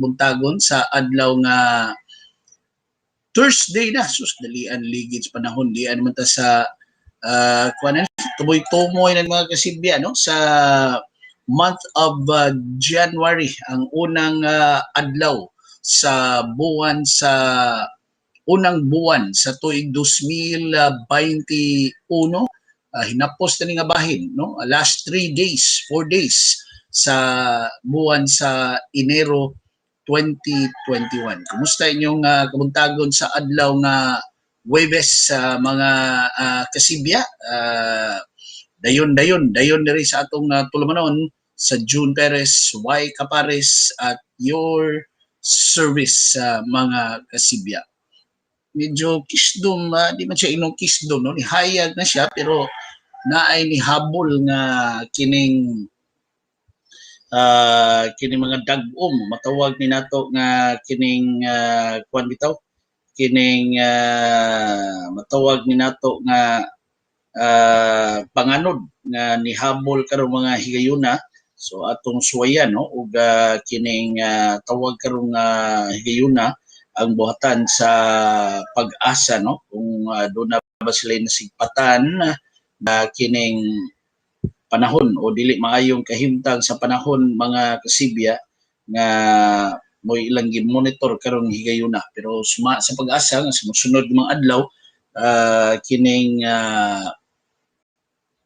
buntagon sa adlaw nga Thursday na. Sus, dalian ligid sa panahon. Di naman ta sa tumoy-tumoy ng mga kasibya, no? Sa month of January, ang unang adlaw sa buwan sa unang buwan sa tuig 2021, hinapos na nga bahin, no? Last 4 days sa buwan sa Enero 2021. Kumusta inyong kabuntagon sa adlaw nga Huwebes sa mga kasibya? Dayon diri sa atong tulumanon sa June Perez, KAPARES at your service sa mga kasibya. Medyo kisdom, di man siya inong kisdom, no? Nihayag na siya pero naay ni habol nga kining mga dagom, matawag ni nato nga kining kuan bitaw, kining matawag ni nato nga panganod nga nihabol karong mga higayuna. So atong suwayan, no, ug kining tawag karong higayuna ang buhatan sa pag-asa, no, kung doon na ba sila nasigpatan na kining panahon o dili maayong kahimtang sa panahon, mga kasibya, nga mo ilang gi-monitor karong higayuna. Pero sa pag-asa nga sumusunod mga adlaw, kining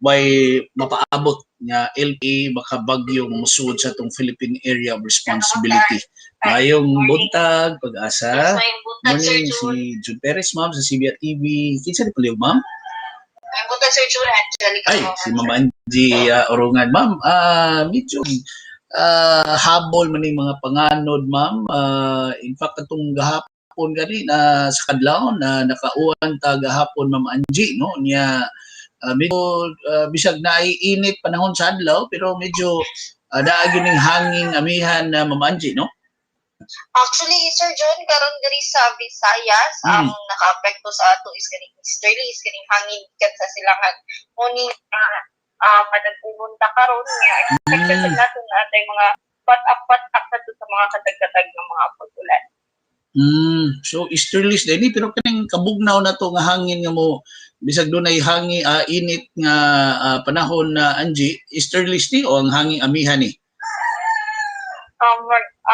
may mapaabot nga LA baka bagyong musud sa itong Philippine Area of Responsibility. Mayong buntag, pag-asa. Morning, si June Perez, ma'am, sa SibyaTV. Kinsa ni paliw, ma'am? Buntag, Sir June, Angelica. Ay, si Ma'am Angie Orungan. Ma'am, medyo habol man yung mga panganod, ma'am. In fact, itong gahapon gani sa kadlawon na nakauwan ta gahapon, Ma'am Angie, no? Niya medyo bisag naiinit panahon sa adlaw pero medyo daagi ning hanging amihan na Ma'am Angie, no? Actually, Sir John, karon diri sa Visayas, ang naka-apekto sa ato is kaning easterly, is kaning hangin kat sa silangan. Ngunit madagpunta karon nga expected nato na atay mga pat-up sa mga katag-katag ng mga pag-ulan. So easterlies din pero kaning kabugnaw na to nga hangin nga mo bisag dunay hangin init nga panahon na Angie, easterlies ni o ang hanging amihan ni?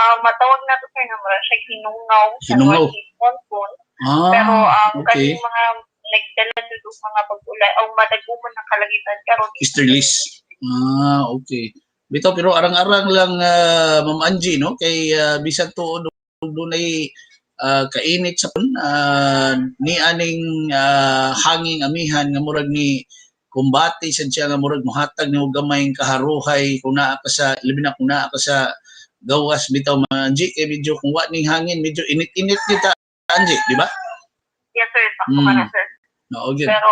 Matawag na ito sir na mara siya hinungaw sa northeast monsoon. Pero okay. Kaning mga nagdala dito mga pag-ulan o madaguman ng kalagitan karon easterlies. Okay. Bitaw pero arang-arang lang Ma'am Angie, no? Kay bisan to dunay kainit sa ni aning hanging amihan nga murag ni kumbati sad siya nga murag mohatag ni og gamayng kaharuhay kung naa ka sa ilbi na kung naa ka sa gawas bitaw, Ma'am Angie, kay medyo kung wa ning hangin medyo init-init kita, Angie, di ba? Yes sir, sakto ka na sir. No, okay. Pero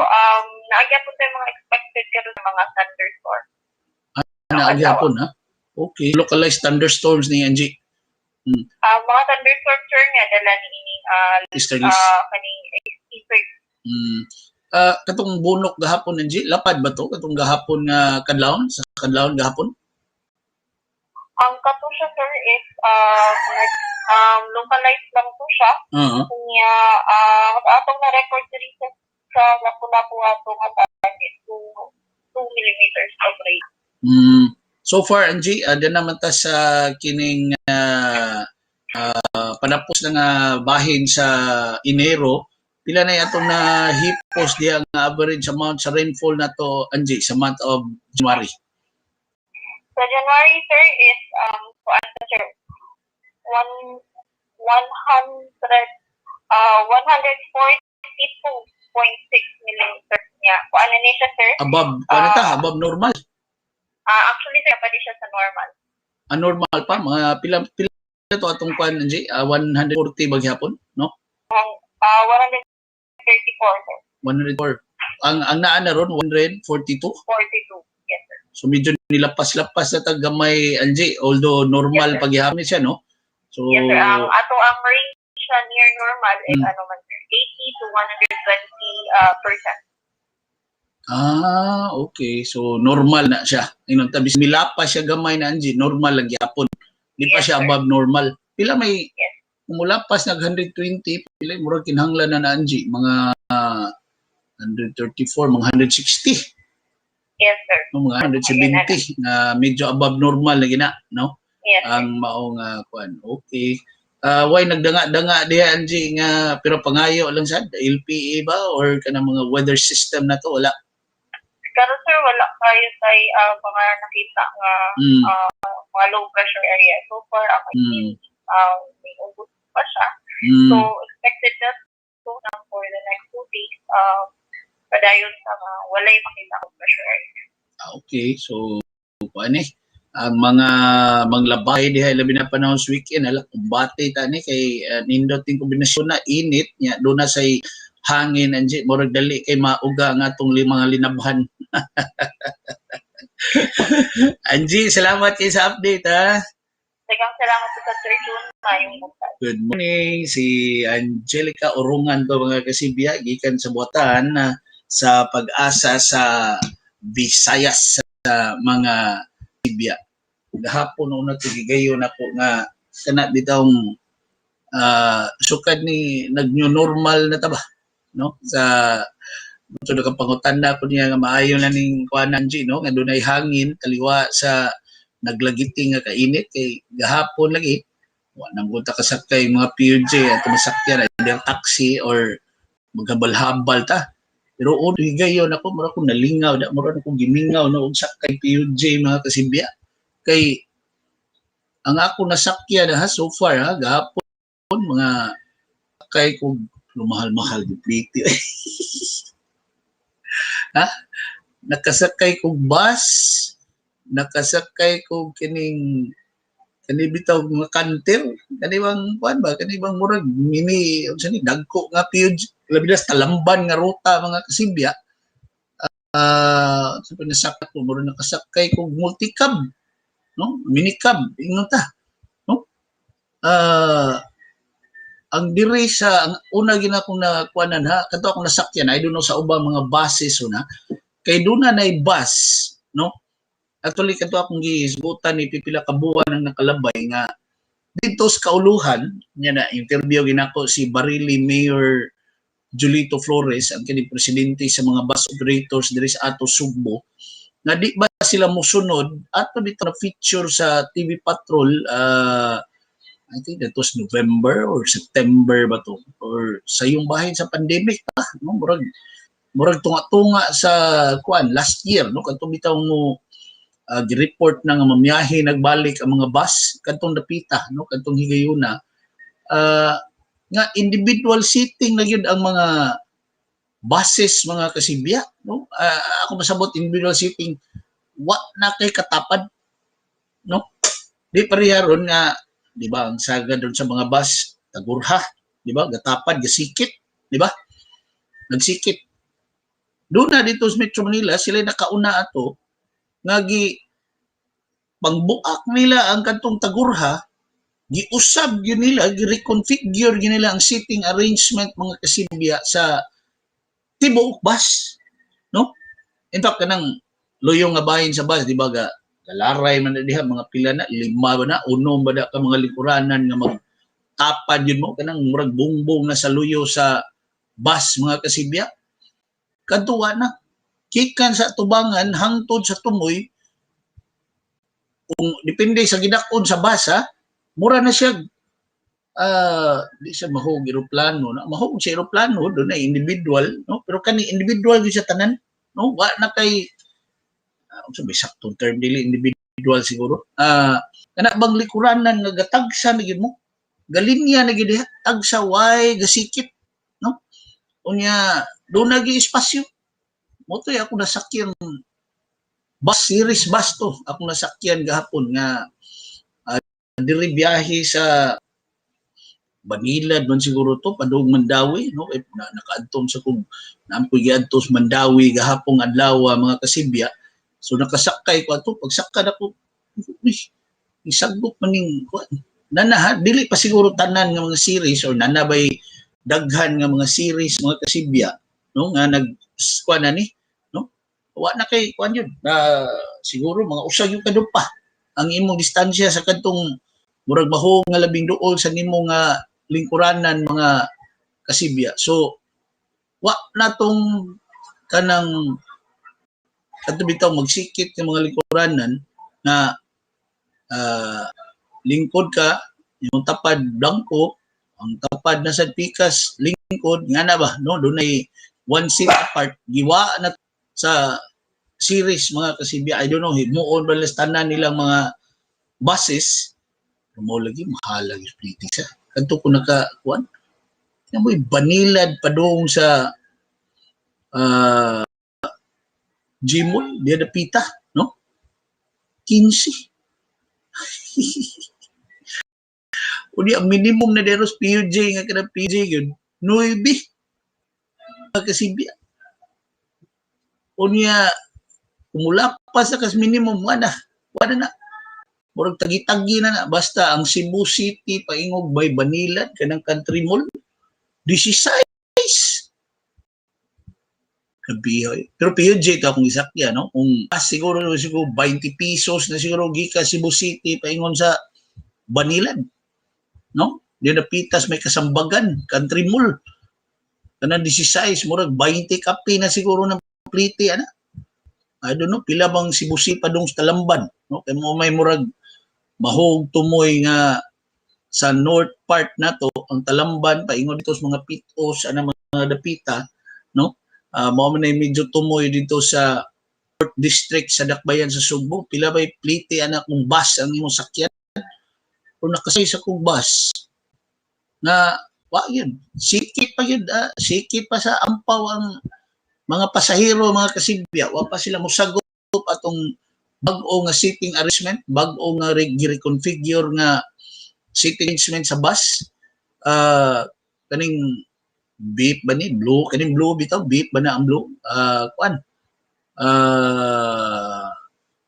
naagya po tayo mga expected karon ng mga thunderstorm. Naagya po na? Okay. Localized thunderstorms ni Angie. Mga thunderstorm sir nga dala ni easterlies. Kaning eastern. Katong bunok gahapon, Angie, lapad ba to? Katong gahapon nga kadlawon, sa kadlawon gahapon? Ang kato siya sir is localized lang po siya. Kanya atong na record diri sa Lapu-Lapu atong target 2 millimeters of rain. So far, Angie, din naman ta sa kining panapos na nga bahin sa Enero, pila na atong na hipos diya nga average amount sa rainfall na to, Angie, sa month of January? Sa January, sir, is sir, 142.6 millimeters niya. Kuan na siya, sir? Above normal? Actually, sir, pwede siya sa normal. Normal pa? Mga pila to atong kuan, Angie? 140 bagyapon, no? 134, sir. 104. Ang naa na ron, 142? 42, yes, sir. So medyo nilapas-lapas na tagamay, Angie, although normal yes, paghihapon siya, no? So yes, sir. Ang range siya near normal is 80 to 120%. Okay. So normal na siya. Ingon tabis milapas siya gamay na, Angie, normal lang gyapon. Di pa siya above normal. pila may mulapas nag 120 pila murag kinahanglan na Angie mga 134 mga 160. Yes, sir. Mga 170 na medyo above normal lagi na, no? Yes, sir. Ang maong kuan. Okay. Why nagdanga-danga diha Angie nga pero pangayo lang sad LPA ba or kanang mga weather system na to wala? Karon sir wala kayo say mga nakita nga mga low pressure area. So far ako may ubos pa siya. So expected that to na for the next 2 days padayon sa walay makita og pressure area. Okay, so kuan ang mga manglabay diha labi na panahon sa weekend ala kumbate tani kay nindot ting kombinasyon na init nya do na say hangin Angie murag dali kay mauga nga atong mga linabhan. Angie, salamat kay sa update ha. Daghang salamat sa Sir June mayong buntag. Good morning, si Angelica Urungan ko mga kasibya gikan sa buwatan sa pag-asa sa Visayas sa mga kasibya. Gahapon una to gigayon ako nga kana bitong sukad ni nag-new normal na ta ba, no? Sa ito nakapangutanda ko niya nga maayo na ning kuanan G, no? Nga dunay hangin kaliwa sa naglagiti nga kainit kay gahapon lagi wa nang gunta kasakay mga PUJ at masakyan ay taxi or maghabal-habal ta. Pero gayon ako mura ko nalingaw da mura ko gimingaw no og sakay PUJ mga kasibya. Kay ang ako nasakyan ha so far ha gahapon mga kay kog lumahal-mahal di pliti. Ha? Nakasakay kog bus, nakasakay kog kani bitaw mga kanter, kani bang kuan ba, kani bang murag mini unsa ni dagko nga PUJ, labi na sa talamban nga ruta mga kasibya. Sa pinasakay ko murag nakasakay kog multicab, no? Minicab ingnon ta, no? Ang diri sa ang una gina kong nakuanan ha kadto akong nasakyan I don't know sa ubang mga buses una kay duna nay bus no actually kadto akong giisgutan ni pipila ka buwan ang nakalabay nga dito sa kauluhan nya na interview ginako si Barili Mayor Julito Flores ang kini presidente sa mga bus operators diri sa ato Sugbo nga di ba sila mosunod ato dito na feature sa TV Patrol I think that was November or September ba to or sa yung bahin sa pandemic no murag tunga-tunga sa kuan last year no kadto bitaw mo gi-report na nga mamiyahe nagbalik ang mga bus kadtong dapita no kadtong higayuna nga individual seating na gyud ang mga buses mga kasibya no ako masabot individual seating wa na kay katapad no di pariharon nga di ba ang saga doon sa mga bus tagurha di ba gatapad gasikit di ba nagsikit doon na dito sa Metro Manila sila nakauna ato nga gi pangbuak nila ang kantong tagurha giusab gyud nila gi-reconfigure gyud nila ang seating arrangement mga kasibya sa tibuok bus no in fact kanang luyong nga bahin sa bus di ba kalaray man diha mga pila na 5 ba na 1 ba na ka mga likuranan nga magtapad yun mo kanang murag bungbong na sa luyo sa bus mga kasibya kadtuwa na kikan sa tubangan hangtod sa tumoy kung depende sa gidakon sa bus ha mura na siya di siya mahog eroplano na mahog siya eroplano do na individual no pero kani individual gyud sa tanan no wa na kay unsa may saktong term dili individual siguro kana bang likuranan nga gatagsa na gid mo galinya na gid tagsa way gasikit no unya do na gi espasyo mo to ako nasakyan bus series bus to ako nasakyan gahapon nga diri biyahe sa Manila doon siguro to padung Mandawi no nakaadtom sa kung naampoy giadto sa Mandawi gahapon adlaw mga kasibya. So nakasakay ko ato pagsakad ako isagop maning nana dili pa siguro tanan nga mga series or nanabay daghan nga mga series mga kasibya no nga nagkuan na ni no wa na kay kuan yun siguro mga usag yung kadumpa ang imong distansya sa kadtong murag mahong nga labing duol sa nimo nga lingkuranan mga kasibya. So wa natong kanang kadto bitaw magsikit ng mga lingkuranan na lingkod ka, yung tapad blanco, ang tapad na sa pikas lingkod nga na ba no, dunay one seat apart giwa na sa series mga kasibya. I don't know himuon ba tanan nilang mga buses mo lagi mahal lagi pretty sa kanto ko nakakuan na mo banilad pa doon sa Gmall dia na pita no 15 uni ang minimum na deros PUJ nga kada PUJ yun 9 kasibya unya kumula pa sa kas minimum wala na murag tagi-tagi na basta ang Cebu City paingog by Banilad kanang country mall 16 kabihoy. Pero PUJ ito akong isakya, no? Kung siguro 20 pesos na siguro gika Cebu City paingon sa Banilad, no? Di na pitas may kasambagan, country mall. Kanang 16, murag 20 kape na siguro ng plite, ana. I don't know, pila bang Cebu City pa dong sa Talamban, no? Kaya mo may murag mahog tumoy nga sa north part na to, ang Talamban, paingon dito sa mga pitos, ana mga dapita, no? Mao man ay medyo tumoy dito sa Port District sa Dakbayan sa Sugbo. Pila ba'y plite anak kong bus ang imong sakyan? Kung nakasay sa kong bus na wa yun. Sikit pa yun. Sikit pa sa ampaw ang mga pasahero, mga kasibya. Wa pa sila musagop atong bag-o nga seating arrangement, bag-o nga reconfigure nga seating arrangement sa bus. Kaning beep ba ni blue kaning blue bitaw beep ba na ang blue kuan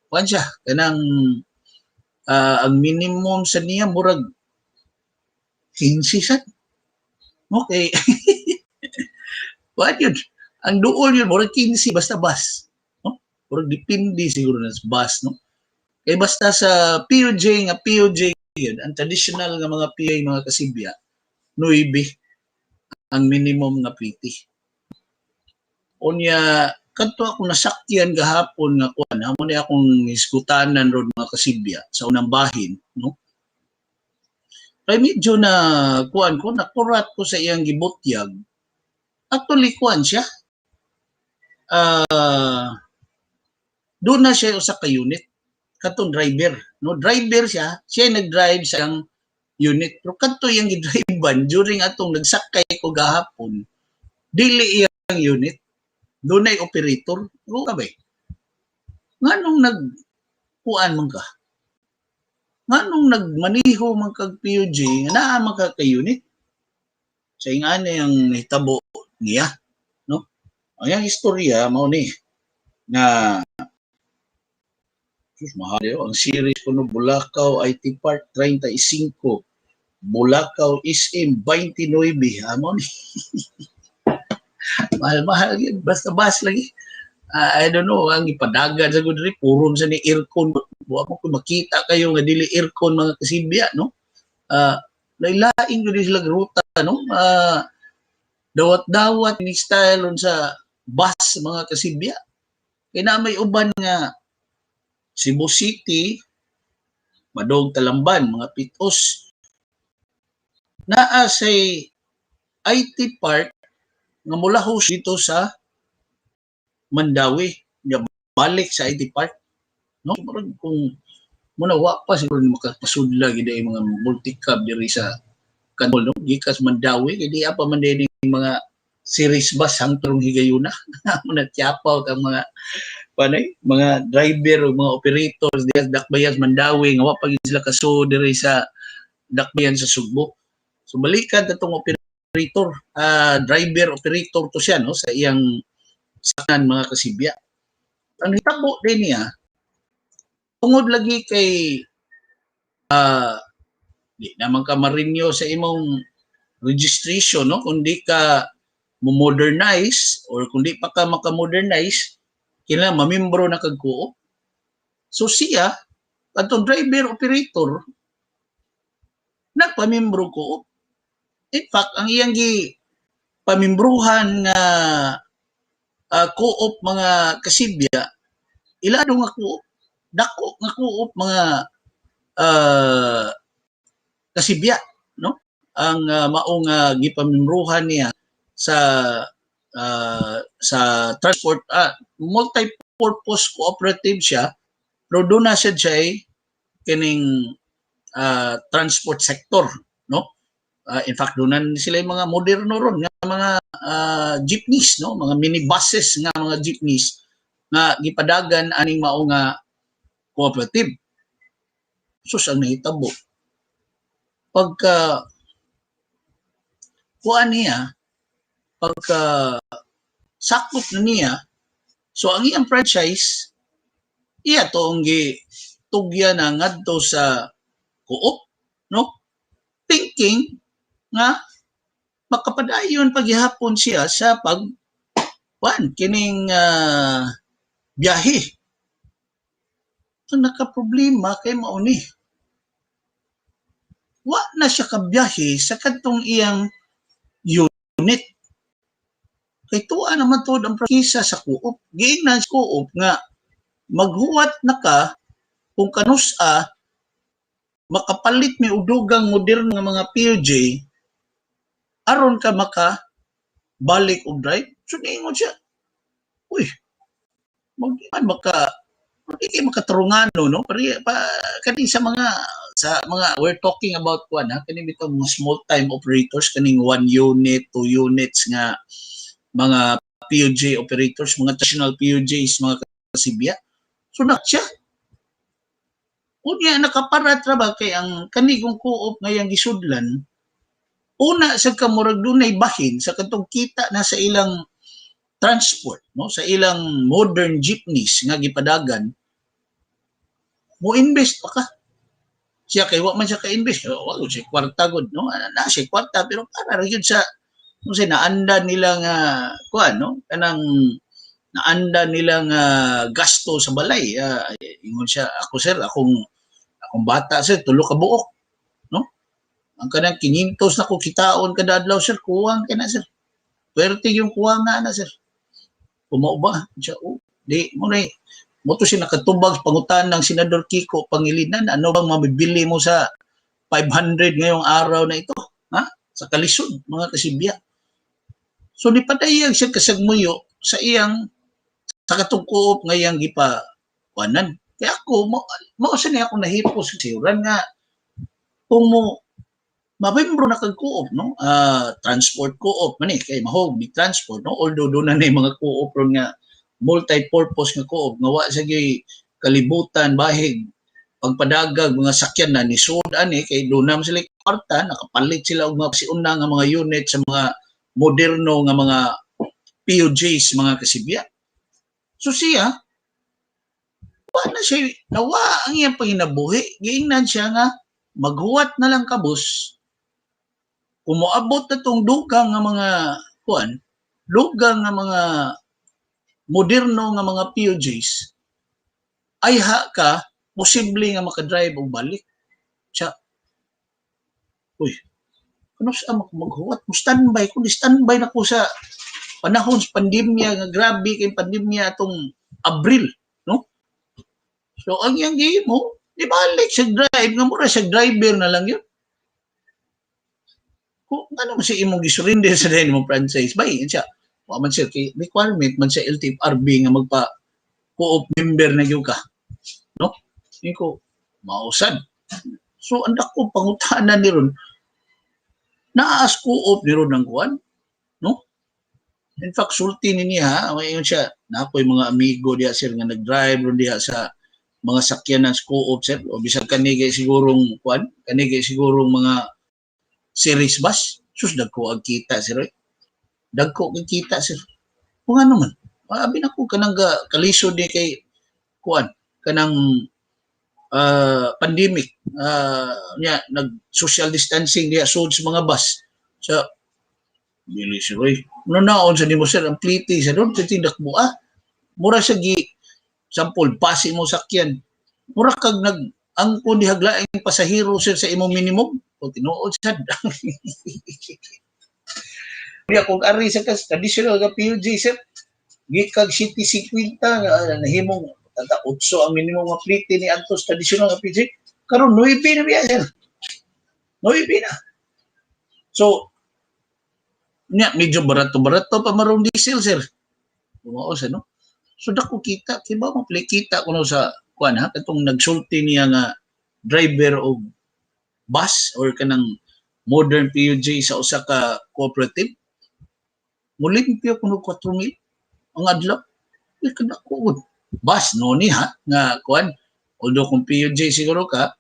kuan siya kanang ang minimum sa niya murag 15 sad okay kuan yun ang duol yun murag 15 basta bus no murag depende siguro na sa bus no kay basta sa PUJ yun ang traditional nga mga PA mga kasibya 9 ang minimum nga pliti. Unya kadto ako nasakyan gahapon nga kuan amo ni akong iskutanan rod mga kasibya sa unang bahin no. Kay medyo na kuan ko nakurat ko sa iyang gibutyag. Actually kuan siya. Doon na siya usa ka unit katong driver no driver siya nag-drive sa ang unit. Pero kadto yung gidrivean during atong nagsakay ko gahapon, dili iyang unit. Doon ay operator. O ka ba? Nganong nagkuan man ka? Nganong nagmaniho man kag PUJ, naa man ka unit? Sa ingana yung hitabo niya. No? Ang istorya, mao ni, na mahal yun. Ang series ko no, Bulacau IT Park 35. Bulacau SM 29 amo ni mahal basta lagi I don't know ang ipadagan sa gudri puron sa ni aircon wa mo ko makita kayo nga dili aircon mga kasibya no lain-lain gud sila ruta no dawat-dawat ni style sa bus mga kasibya kay na may uban nga Cebu City madog Talamban mga pitos naa say IT Park nga mula host dito sa Mandawi nga balik sa IT Park no kung muna wa pa siguro makapasudla gid ay mga multi-cab diri sa kanol no gikas Mandawi kay di apa man din mga series bus hangtong higayuna muna tiapaw ang mga panay mga driver o mga operators diya Dakbayan Mandawi nga wa pa gid sila kaso diri sa Dakbayan sa Sugbo. So balikan itong operator, driver operator to siya no sa iyang sakyanan mga kasibya. Ang hitabo din niya tungod lagi kay di naman ka ma-renew sa imong registration no kundi ka mo-modernize or kundi pa ka maka-modernize kailangan mamembro na kag-co-op. So siya atong driver operator nagpamimbro ko. In fact, ang iyang pamimbruhan nga co-op mga kasibya, ilado nga co-op, dako nga co-op mga kasibya, no? Ang maong gipamimbruhan niya sa transport, multi-purpose cooperative siya, pero doon na siya kining transport sector, no? In fact, doon sila yung mga moderno ron nga mga jeepneys, no? Mga minibuses nga mga jeepneys nga gipadagan aning mao nga cooperative. Sus ang nahitabo. Pagka kuan niya, pagka sakop na niya, so ang iyang franchise, iya to ang gitugya na ngadto sa co-op, no? Thinking nga makapadayon paghihapon siya sa kining biyahe. So nakaproblema kay mao ni. Wa na siya kabiyahe sa kadtong iyang unit. Kay tuwa naman to ang prakisa sa co-op. Giingnan sa co-op nga maghuwat na ka kung kanusa makapalit mi udugang moderno nga mga POJ aron ka balik og drive. So niingon siya, uy, magdiman hindi makatarungano, no? Kani sa mga we're talking about kani bitaw mga small time operators, kaning 1 unit, 2 units nga mga POJ operators, mga traditional POJs, mga kasibya. So siya. Unya nakaparat ra ba kay ang kanigong co-op ngayang gisudlan, una sa kamurag dunay bahin sa katong kita na sa ilang transport, no? Sa ilang modern jeepneys nga gipadagan, mo invest pa ka. Siya kay wa man siya ka-invest, wa siya kwarta gud, no? Na siya kwarta pero para ra gyud sa kung sa naanda nila nga no? Kanang naanda nila nga gasto sa balay. Ingon siya, ako sir, akong bata sir, tulo ka buok, no? Ang kanang 500 na ko kitaon kada adlaw sir, kuwang kay na sir. Pwerte yung kuwang na sir. Kumao ba? Siya, di mo na mo to siya nakatubag pangutan ng Senador Kiko Pangilinan, ano bang mabibili mo sa 500 ngayong araw na ito? Ha? Sa kalisod, mga kasibya. So ni padayag siya kasagmuyo sa sa katong co-op ngayang kuanan. Kaya ako, mausa niya ako nahipos siuran nga kung mo mabembro na kag co-op, no? Transport co-op man kay mahog big transport, no? Although doon na mga co-op ron nga multi-purpose nga co-op nga wa sa kalibutan bahig pagpadagag mga sakyan na ni sud ani kay doon na sila kwarta, nakapalit sila og mga siuna nga mga unit sa mga moderno nga mga POJs, mga kasibya. So siya nawa ang iyang panginabuhi. Giingnan siya nga maghuwat na lang kabus. Kung moabot na tong dugang nga mga dugang nga mga moderno nga mga POJs, ay ka posible nga makadrive og balik. Siya, uy, ano sa maghuwat? Standby ko, standby na ko sa panahon sa pandemya nga grabe kay pandemya atong Abril, no? So ang yang mo, di balik sa drive, nga mura sa driver na lang yun. Kung ano man siya imong gisurrender sa dahil mo franchise, bay, siya, man siya, requirement man sa LTFRB nga co-op member na yun ka. No? Hindi ko, mausad. So, ang dako pangutanan ni ron, naas co-op ni ron ng kuwan, no? In fact, sulti ni niya, ngayon siya, na ako'y mga amigo diya sir nga nag-drive ron diya sa mga sakyanan sa co-op sir, o bisag kanigay sigurong mga series bus, sus dagko ang kita sir. Dagko ang kita sir. Kung ano man, abi na ko kanang kalisod ni kay kanang pandemic, nag social distancing diya sud sa mga bus. So dili sir oy. Naon sa nimo sir ang pliti sa doon tindak mo mura sa sample pasi mo sakyan. Mura kag ang kun dihaglaing pasahero sir sa imong minimum O tinuod sad. Kaya kung ari sa traditional nga PUJ sir, gikag city 50 nahimong tata 8 ang minimum nga plite ni antos traditional nga PUJ. Karon 9 na biya sir. 9 na. So nya medyo barato-barato pa marong diesel sir. Bumaos ano. So dako kita, kiba mo kita kuno sa kuan ha katong nagsulti niya nga driver o bus or kanang modern PUJ sa usa ka cooperative. Mulimpyo kuno 4,000 ang adlaw. Kadako bus no ni ha nga kuan although kung PUJ siguro ka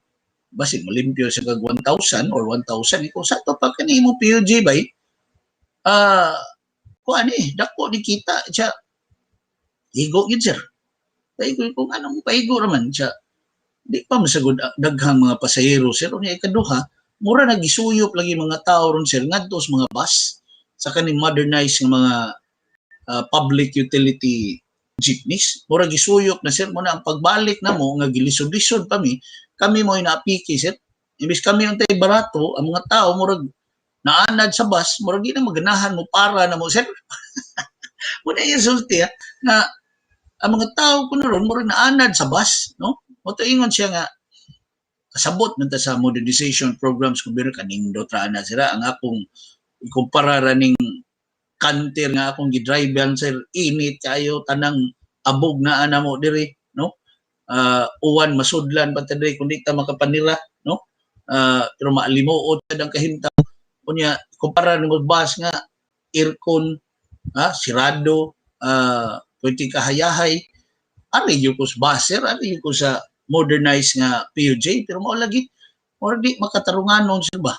basin mulimpyo sa kag 1,000 or 1,000 iko sa to pa kanimo PUJ bay kuan dako di kita siya higo gid sir. Paigo kung anong paigo raman siya. Di pa masagod daghang mga pasahero sir. Unya ikaduha, mura nagisuyop lagi mga tao ron sir ngadto sa mga bus sa kaning modernized nga mga public utility jeepneys. Mura gisuyop na sir mo na ang pagbalik namo nga gilisod-lisod pa kami mo inaapiki sir. Imbis kami untay barato, ang mga tao murag naanad sa bus, murag di na maganahan mo para na mo sir. Muna yung sulti na ang mga tao kuno ron murag naanad sa bus, no? Moto ingon siya nga kasabot man ta sa modernization programs kung biro kanindot ra na sila ang akong ikumpara raning kanter nga akong gidrivean sir init kayo tanang abog na ana mo diri, no? Uwan masudlan pa ta diri kundi ta makapanira, no? Pero maalimuot sad ang kahimtang unya kumpara nimo bus nga aircon sirado pwede kahayahay, ari yung ko sa baser, ari yung ko sa modernized nga PUJ, pero mao lagi, murag di makatarunganon siya ba?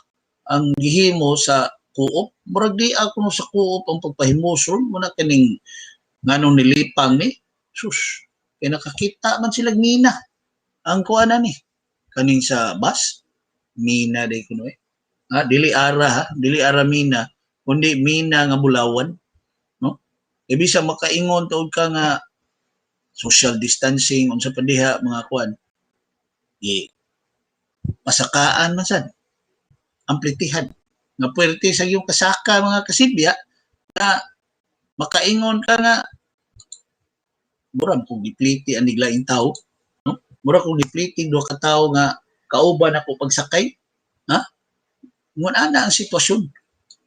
Ang gihimo sa co-op, murag di ako sa co-op ang pagpahimuson, muna kaning nganong nilipang ni, sus, kaya nakakita man sila mina, ang kuana ni, kaning sa bus, mina day kuno dili ara mina, kundi mina nga bulawan, bisa makaingon tuod ka nga social distancing unsa pa diha mga kuan masakaan man sad amplitihan nga puwerte sa iyong kasaka mga kasibya na makaingon ka nga murag kung gipliti ang niglaing tao, no? Murag kung gipliti duha ka tawo nga kauban ako pagsakay, ngun ana ang sitwasyon.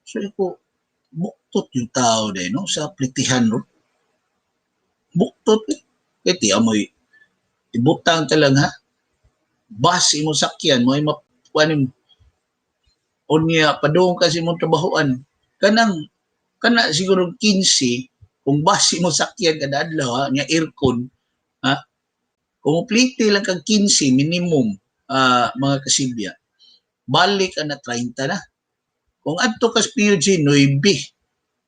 So ko buktot yung tao din, no? Sa plitihan, no? Buktot, kaya ti amoy, ibutang ka lang, ha? Bas, imong sakyan, mo ay mapuanin, unya, padung kasi imong trabahoan. Kana siguro 15, kung bas imong sakyan kada adlaw, ha? Nga aircon, ha? Kung pliti lang kag 15, minimum, mga kasibya, balik na 30 na. Kung adto kas PUG 9,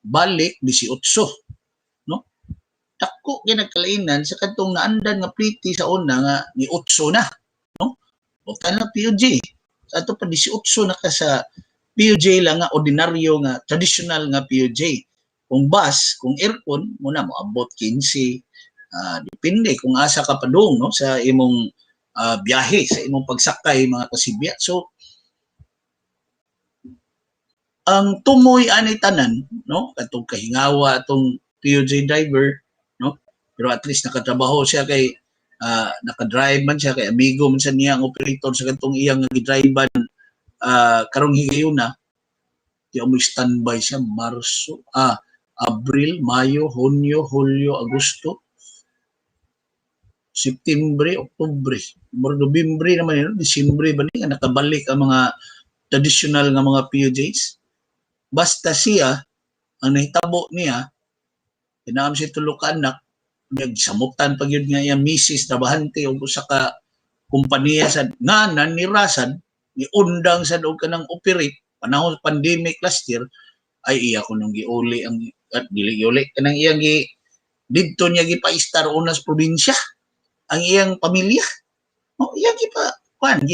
balik 18, no? Dako ginagkalainan sa kadtong naandan nga pliti sa una nga ni 8 na, no? O kana PUG. Sa ato pa 18 na ka sa PUG lang nga ordinaryo nga traditional nga PUG. Kung bus, kung aircon, muna mo abot 15. Depende kung asa ka padung, no, sa imong biyahe, sa imong pagsakay mga kasibya. So ang tumoy ani tanan, no, katong kahingawa atong PUJ driver, no, pero at least nakatrabaho siya kay nakadrive man siya kay amigo man sa niya ang operator sa katong iyang gidrivean karong higayuna di mo standby siya Marso, Abril, Mayo, Hunyo, Hulyo, Agosto, September, Oktubre, November naman yun, Disyembre ba nga nakabalik ang mga traditional nga mga PUJs. Basta siya, ang nahitabo niya, inaam siya tulo ka anak, nagsamutan pag yun nga yung misis, trabahante, o sa ka kumpanya sa nga nanirasan, ni undang sa doon ka ng operate, panahon pandemic last year, ay iya ko nung giuli, at giuli ka nang iyang dito niya gipa-star unas probinsya, ang iyang pamilya. O, iyang kuan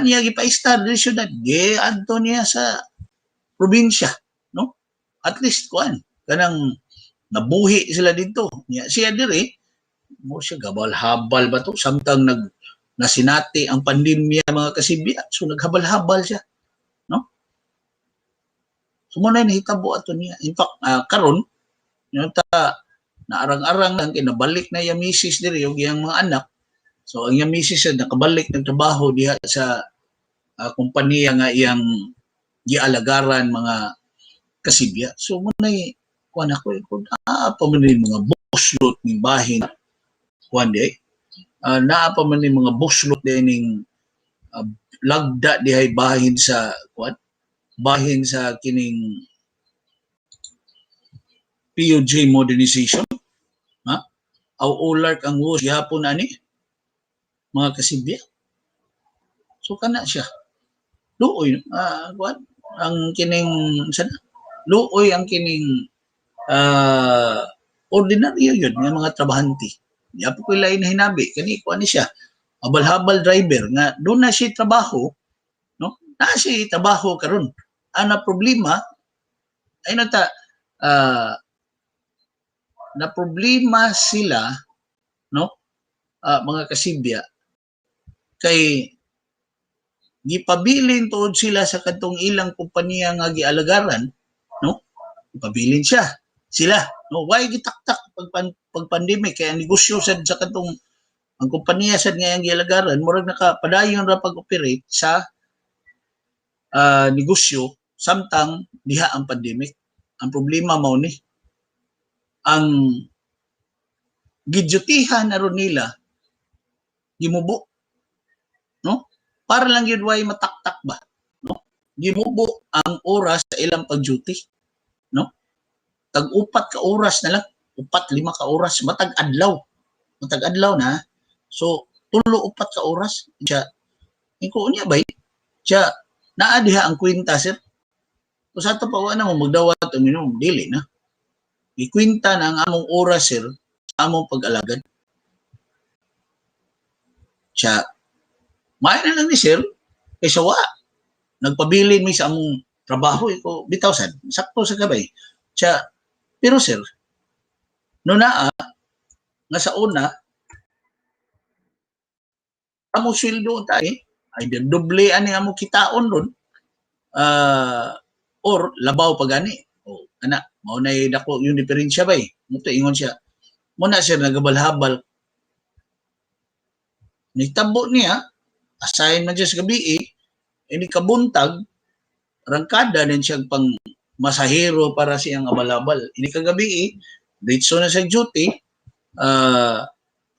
niya gipa-star din syudad, adto niya sa probinsya, no? At least kuan kanang nabuhi sila dito. Siya dire mo siya gabal-habal ba to samtang nasinati ang pandemya mga kasibya. So naghabal-habal siya, no? So muna nahitabo ato niya. In fact, karon yung naarang-arang lang kinabalik na yung misis diri yung iyang mga anak. So ang iyang misis nakabalik ng trabaho diha sa kumpanya nga iyang gialagaran mga kasibya. So muna kuan ako pa man mga buslot ning bahin kuan di naa pa man mga buslot dining lagda dihay bahin sa kuan bahin sa kining POJ modernization, ha? Aw ulark ang wos gihapon ani mga kasibya. So kana siya. Luoy kuan ang kining sana luoy ang kining ordinaryo yun nga mga trabahante. Di po ko lain hinabi kani kuan ni siya habal-habal driver nga doon na siya trabaho, no? Na siya trabaho karon. Ana problema ay nata na problema sila, no? Mga kasibya kay gipabilin tuod sila sa kadtong ilang kompanya nga gialagaran, no? Gipabilin sila, no? Why gitaktak pag pandemic kay ang negosyo sad sa kadtong ang kompanya sad nga yang gialagaran murag nakapadayon ra pag-operate sa negosyo samtang diha ang pandemic. Ang problema mao ni ang gidyutihan aron nila gimubo, no? Para lang yun way mataktak ba, no? Gimubo ang oras sa ilang pag-duty, no? Tag-upat ka oras na lang, 4-5 ka oras, matag adlaw na. So 3-4 ka oras siya. Iko niya bay siya naa diha ang kwenta sir. Kung sa to pa wa na mo magdawat o minom dili na. Ikwenta na ang among oras sir sa among pag-alagad. Siya may na lang ni sir kaysa wa nagpabilin mi sa among trabaho ko bitaw sad sakto sa gabay. Siya pero sir no naa nga sa una amo sweldo tayo ay doble ani amo kitaon ron or labaw pa gani o ana mao nay dako yung diferensya bay muto ingon siya muna sir nagabal-habal nitabo niya assign man siya sa gabi ini kabuntag rangkada din siya pang masahero para siyang abal-abal ini kagabi ditso na sa duty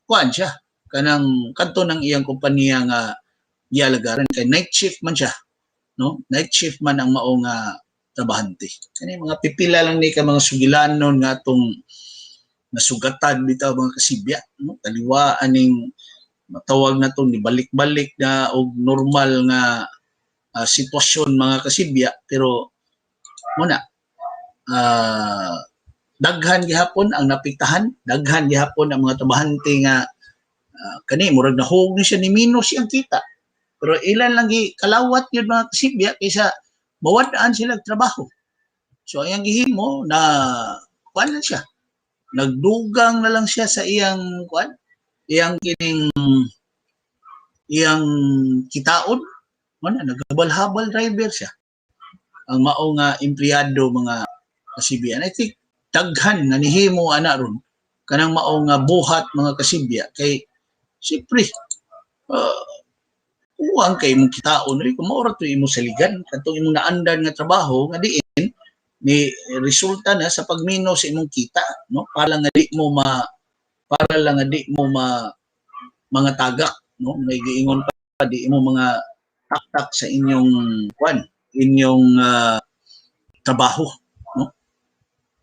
kuan siya kanang kanto ng iyang kompanya nga gialagaran kay night shift man siya, no? Night shift man ang mao nga trabahante. Kani mga pipila lang ni ka mga sugilanon nga atong nasugatan bitaw mga kasibya, no? Kaliwa aning matawag na tong ni balik-balik na og normal nga sitwasyon mga kasibya pero muna daghan gihapon ang napiktahan, daghan gihapon ang mga trabahante nga kani murag nahug ni siya ni minus siyang kita. Pero ilan lang kalawat yun mga kasibya kaysa mawadaan sila trabaho. So ang gihimo na kuan lang siya. Nagdugang na lang siya sa iyang kuan, iyang kining iyang kitaon. Mana naghabal-habal driver siya. Ang mao nga empleyado mga kasibya. And I think daghan nga nihimo ana ron kanang mao nga buhat mga kasibya kay siyempre uwang kay mong kitaon ri kung maura to imo saligan kadtong imong naandan nga trabaho nga diin ni resulta na sa pagmino sa imong kita, no? Para lang nga di mo mga tagak, no? May giingon pa di imo mga taktak sa inyong inyong trabaho, no?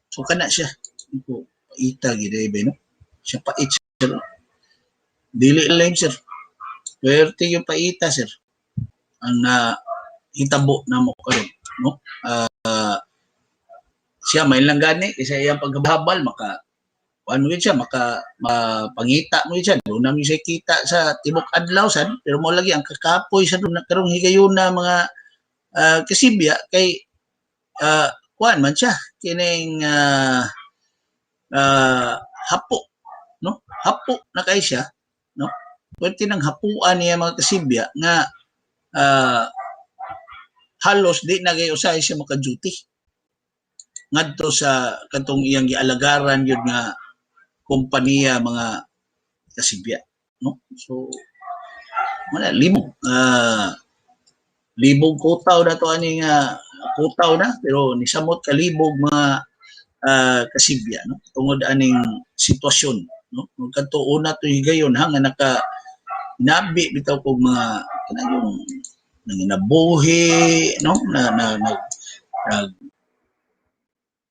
So kana siya ito paita gid no? Siya pait sir. Dili lang sir. Swerte yung paita sir. Ang hitabo na mo karon, no? Siya may lang gani kasi iyang paghabal maka ano yun siya pangita mo yun siya doon namin siya kita sa tibok adlaw sad pero mo lagi ang kakapoy sa doon karong higayon na mga kasibya kay kuan man siya kining hapo, no? Hapo na kay siya, no? pwede nang hapuan niya mga kasibya nga halos di na kayo usahay siya maka-duty ngadto sa katong iyang gialagaran yun nga kompanya mga kasibya, no? So wala libog kutaw na to ani nga kutaw na pero nisamot ka libog mga kasibya, no? Tungod aning sitwasyon, no? Kadto una to higayon ha nga naka nabi bitaw kog mga kanang nanginabuhi, no?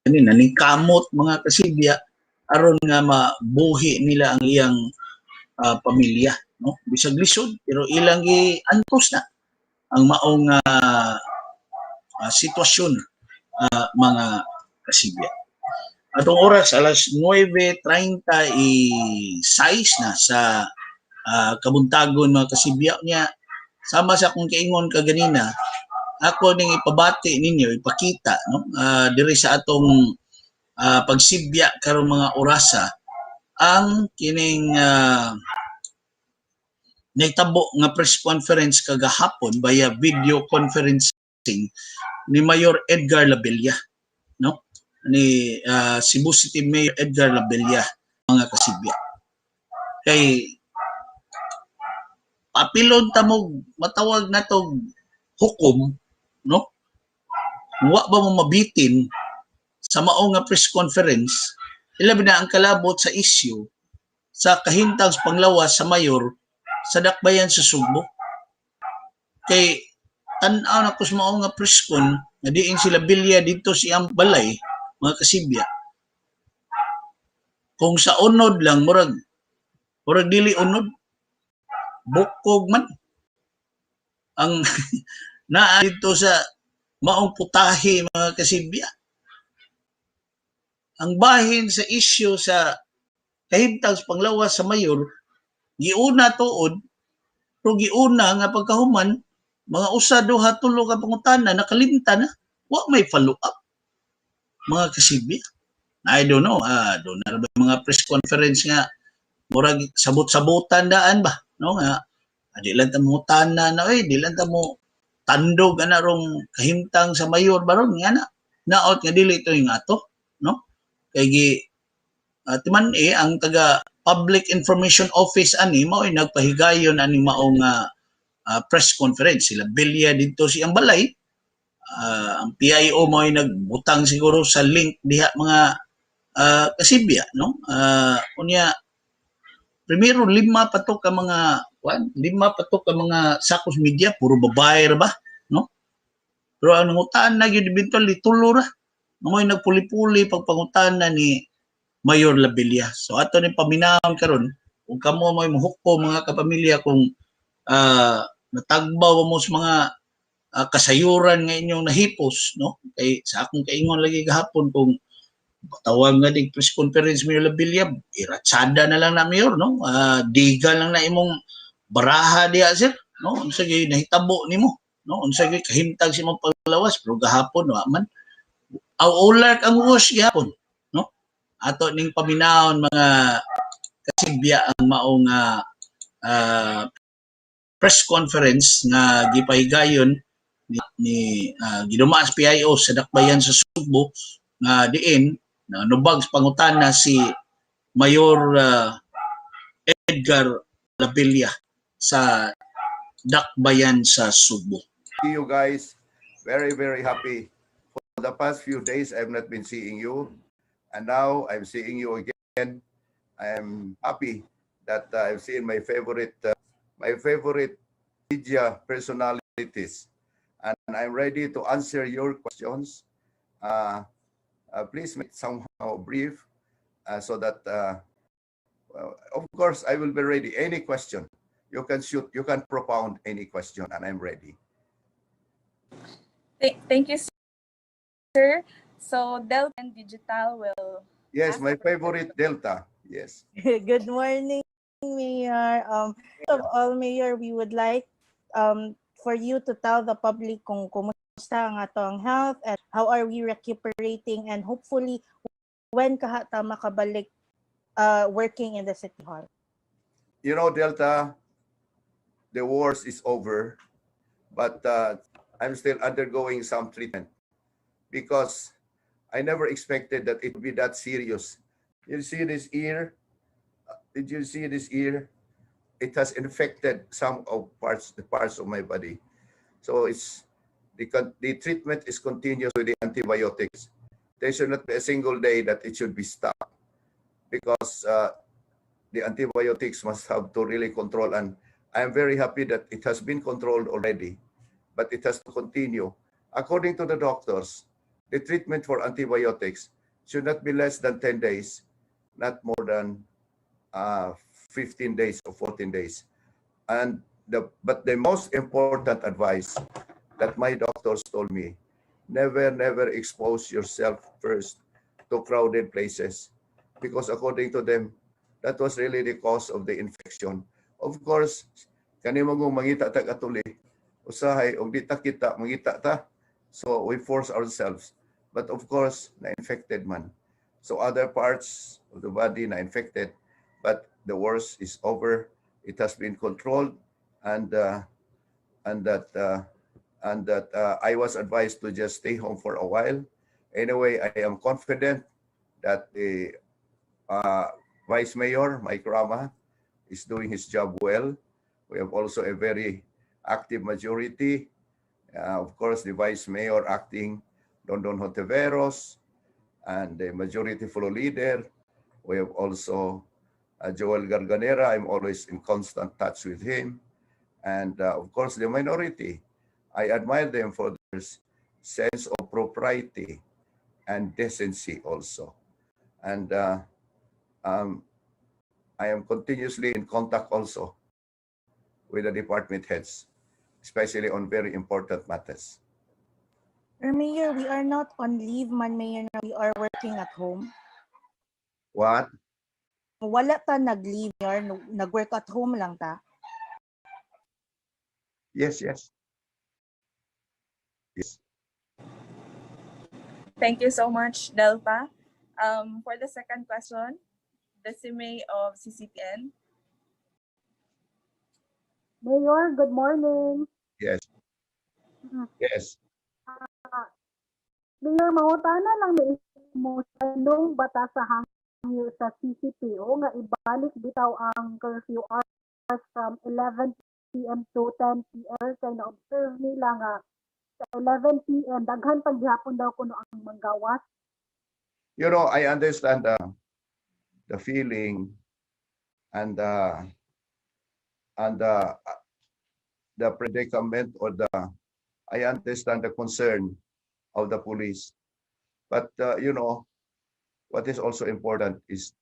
Naningkamot mga kasibya aron nga mabuhi nila ang iyang pamilya, no? Bisag lisod pero ilang giantos na ang maong sitwasyon mga kasibya. Atong oras alas 9:36 na sa kabuntagon mga kasibya niya sama sa akong kaingon kaganina ako ning ipabati ninyo ipakita, no? Diri sa atong pagsibya karong mga orasa ang kining nagtabo nga press conference kagahapon via video conferencing ni Mayor Edgar Labella, no? Ni Cebu City Mayor Edgar Labella mga kasibya. Kay papilon ta mo matawag natog hukom, no? Wa ba mo mabitin sa mao nga press conference ilabi na ang kalabot sa issue sa kahintang panglawas sa mayor sa dakbayan sa Subo. Kay tan-aw na kus mao nga press con nga diin sila bilya dito siyang balay mga kasibya. Kung sa unod lang murag dili unod bukog man ang naa dito sa maong putahe mga kasibya. Ang bahin sa issue sa kahimtang panglawas sa mayor giuna tuod pero giuna nga pagkahuman mga usa duha tulo ka pangutana nakalimtan na wa may follow up mga kasibya. I don't know doon na mga press conference nga murag sabot-sabotan daan ba, no? Nga di lang ta mo tanan na di lang ta mo tandog ana rong kahimtang sa mayor baron nga naot nga dili to yung ato, no? Kay timan ang taga Public Information Office ani mao ay nagpahigayon ani maong press conference sila bilya dito siyang balay. Ang PIO mo ay nagbutang siguro sa link diha mga kasibya, no? Unya primero lima pa to ka mga sakos media puro babae ra ba, no? Pero ang nangutaan na gyud eventually tulo ra mo nagpuli-puli pagpangutana ni Mayor Labella. So ato ni paminawon karon kung kamo mo muhukpo mga kapamilya kung natagbaw mo sa mga kasayuran nga inyong nahipos, no? Kay sa akong kaingon lagi gahapon kung tawag nga dig press conference Mayor Labella, iratsada na lang na Mayor, no? Diga lang na imong baraha diya sir, no? Unsa gyud nahitabo nimo, no? Unsa gyud kahimtang si mong paglawas pero gahapon wa man. Ulak ang wash gihapon, no? Ato ning paminawon mga kasibya ang maong press conference nga gipahigayon ni gidumaas PIO sa dakbayan sa Subo nga diin na nubag pangutana si Mayor Edgar Labella sa dakbayan sa Subo. See you guys, very happy. For the past few days I have not been seeing you and now I'm seeing you again. I am happy that I've seen my favorite media personalities and I'm ready to answer your questions. Please make it somehow brief so that of course I will be ready. Any question you can shoot, you can propound any question and I'm ready. Thank you, sir. So Delta and Digital will. Yes, my favorite Delta. Yes. Good morning, Mayor. First of all, Mayor, we would like for you to tell the public kung kumusta ang atong health and how are we recuperating and hopefully when kahata makabalik working in the City Hall. You know, Delta, the worst is over, but I'm still undergoing some treatment because I never expected that it would be that serious. You see this ear? Did you see this ear? It has infected some of the parts of my body. So it's the treatment is continuous with the antibiotics. There should not be a single day that it should be stopped because the antibiotics must have to really control. And I'm very happy that it has been controlled already, but it has to continue. According to the doctors, the treatment for antibiotics should not be less than 10 days, not more than 15 days or 14 days. And but the most important advice that my doctors told me, never expose yourself first to crowded places, because according to them, that was really the cause of the infection. Of course, kanimo mo mangita ta katuli, usahay og di ta kita mangita ta. So we force ourselves. But of course, na-infected man. So other parts of the body na-infected, but the worst is over. It has been controlled, and that I was advised to just stay home for a while. Anyway, I am confident that the Vice Mayor, Mike Rama, is doing his job well. We have also a very active majority. Of course, the Vice Mayor acting, Dondon Hontiveros, and the majority floor leader. We have also Joel Garganera. I'm always in constant touch with him. And of course, the minority. I admire them for their sense of propriety and decency also. And I am continuously in contact also with the department heads, especially on very important matters. Mayor, we are not on leave man, Mayor, na we are working at home. What? Wala ta nag-leave, Mayor. Nag-work at home lang ta. Yes. Thank you so much, Delpa. For the second question, the CMA of CCTN. Mayor, good morning. Yes. Mayor, mangutana lang ni mo sa nung batas sa hangyo sa CCPO nga ibalik bitaw ang curfew hours from 11 p.m. to 10 p.m. Kaya na-observe nila nga sa 11 p.m. daghan paghapon daw kuno ang manggawas. You know, I understand the feeling and the predicament, or I understand the concern of the police. But you know, what is also important is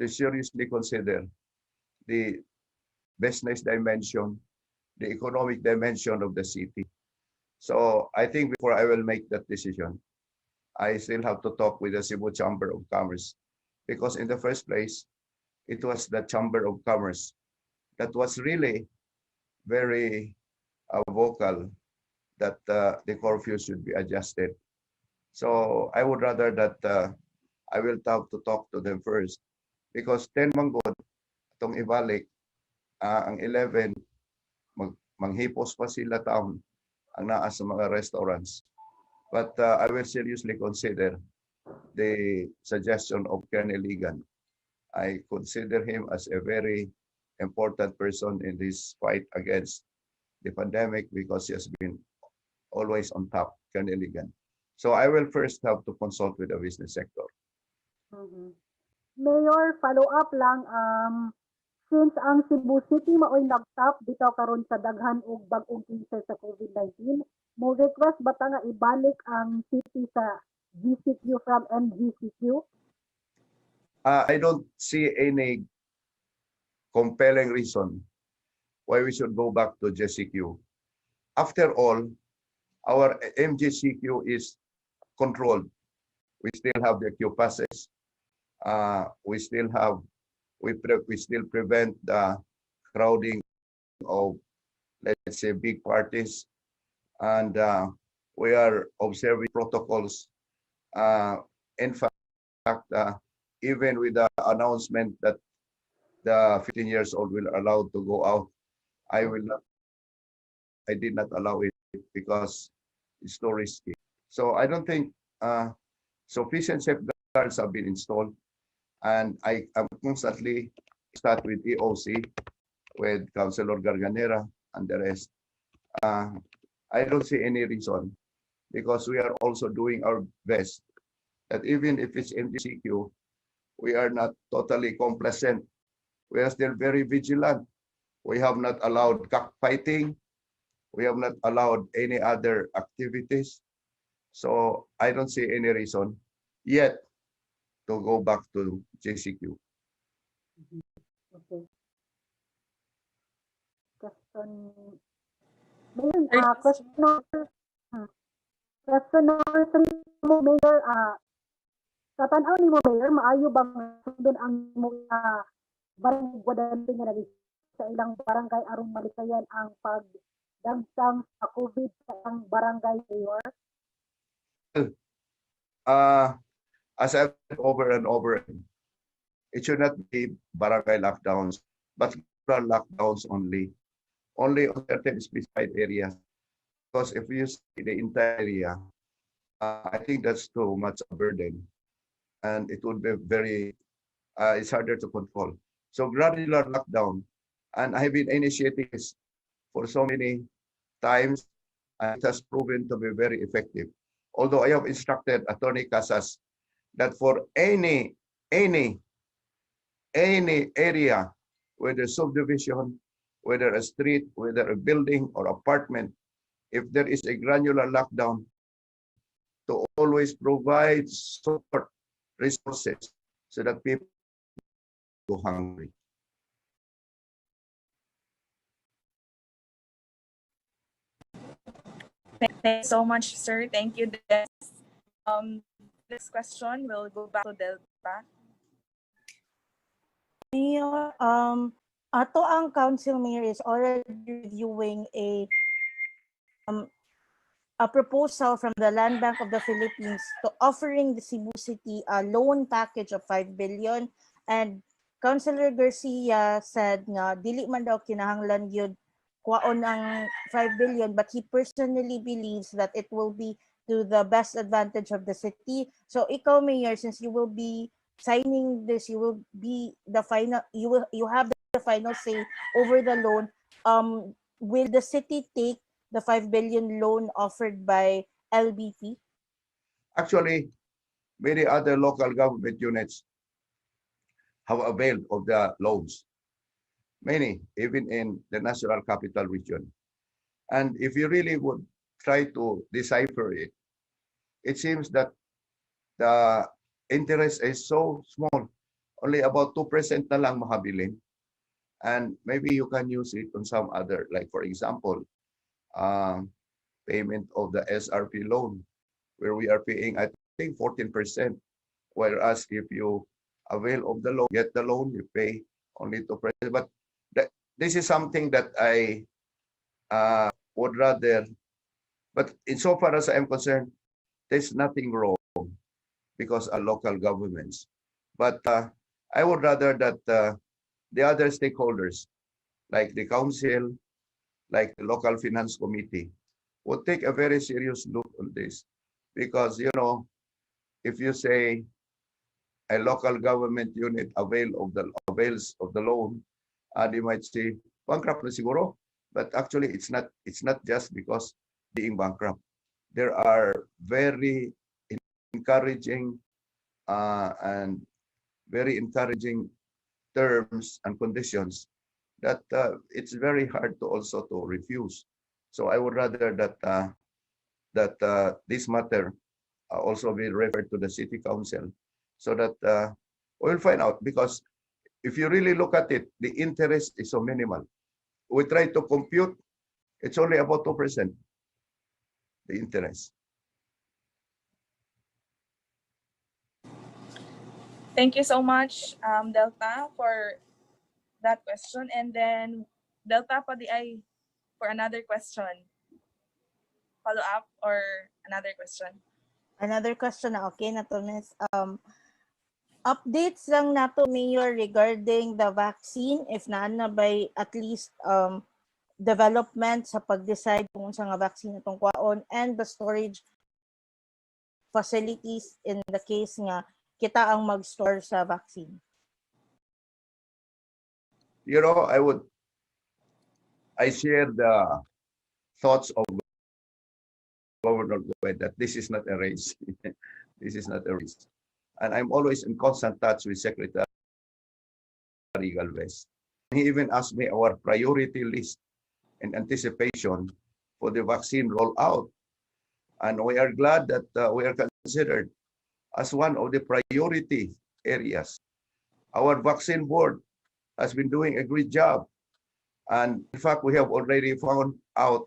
to seriously consider the business dimension, the economic dimension of the city. So I think before I will make that decision, I still have to talk with the Cebu Chamber of Commerce, because in the first place, it was the Chamber of Commerce that was really very vocal that the curfew should be adjusted. So I would rather that I will have to talk to them first, because 10 manggod itong ibalik, ang 11 manghipos pa sila taon ang naa sa mga restaurants. But I will seriously consider the suggestion of Colonel Ligan. I consider him as a very important person in this fight against the pandemic, because he has been always on top, Colonel Ligan. So I will first have to consult with the business sector. Mayor, follow up lang, since ang Cebu City maoy nag-top bitaw karon sa daghan og bag-ong cases sa COVID-19, mo request ba ta nga ibalik ang city sa GCQ from MGCQ? I don't see any compelling reason why we should go back to GCQ. After all, our MGCQ is controlled. We still have the queue passes. We still prevent the crowding of, let's say, big parties, and we are observing protocols. In fact, even with the announcement that the 15 years old will allowed to go out, I will not I did not allow it because it's too risky. So I don't think sufficient safeguards have been installed, and I am constantly start with EOC, with Councilor Garganera and the rest. I don't see any reason, because we are also doing our best, that even if it's MCQ, we are not totally complacent. We are still very vigilant. We have not allowed cockfighting. We have not allowed any other activities. So I don't see any reason yet to go back to JCQ. Okay. Question number, question number 3 mo, Mayor. Tatanaw ni mo, Mayor, maayo bang sundon ang mo barangay Guadalupe nga naging sa ilang barangay aron malikayan ang pagdagsang sa COVID sa ang barangay, Mayor? As I've said over and over, it should not be barangay lockdowns, but lockdowns only on certain specified areas. Because if you see the entire area, I think that's too much a burden, and it would be very, it's harder to control. So gradual lockdown, and I've been initiating this for so many times, and it has proven to be very effective. Although I have instructed Attorney Casas that for any area, whether subdivision, whether a street, whether a building or apartment, if there is a granular lockdown, to always provide support resources so that people go hungry. Thank you so much, sir. Thank you, Des. This question will go back to Delta. Mayor, ato ang council, Mayor, is already reviewing a proposal from the Land Bank of the Philippines to offering the Cebu City a loan package of 5 billion, and Councilor Garcia said nga dili man daw kinahanglan yun kwaon ang 5 billion, but he personally believes that it will be to the best advantage of the city. So ikaw, Mayor, since you will be signing this, you will be the final, you have the final say over the loan. Will the city take the 5 billion loan offered by LBP? Actually, many other local government units have availed of the loans. Many, even in the National Capital Region. And if you really would try to decipher it, it seems that the interest is so small, only about 2% na lang makabilin. And maybe you can use it on some other, like for example, payment of the SRP loan, where we are paying, I think, 14%. Whereas if you avail of the loan, get the loan, you pay only 2%. But this is something that I would rather, but insofar as I am concerned, there's nothing wrong because of local governments. But I would rather that the other stakeholders, like the council, like the local finance committee, would take a very serious look on this. Because, you know, if you say a local government unit avails of the loan, they might say bankrupt na siguro, but actually it's not just because being bankrupt. There are very encouraging and very encouraging terms and conditions that it's very hard to also to refuse. So I would rather that this matter also be referred to the city council, so that we'll find out. Because if you really look at it, the interest is so minimal. We try to compute, it's only about 2%, the interest. Thank you so much, Delta, for that question. And then Delta pa di ay for another question. Follow up or another question? Another question na okay na to, Miss. Updates lang nato, Mayor, regarding the vaccine, if na by at least development sa pag-decide kung sa nga vaccine itong kwaon and the storage facilities in the case nga kita ang mag-store sa vaccine? You know, I share the thoughts of Governor Gowed that this is not a race. This is not a race. And I'm always in constant touch with Secretary Galvez. He even asked me our priority list in anticipation for the vaccine rollout. And we are glad that we are considered as one of the priority areas. Our vaccine board has been doing a great job. And in fact, we have already found out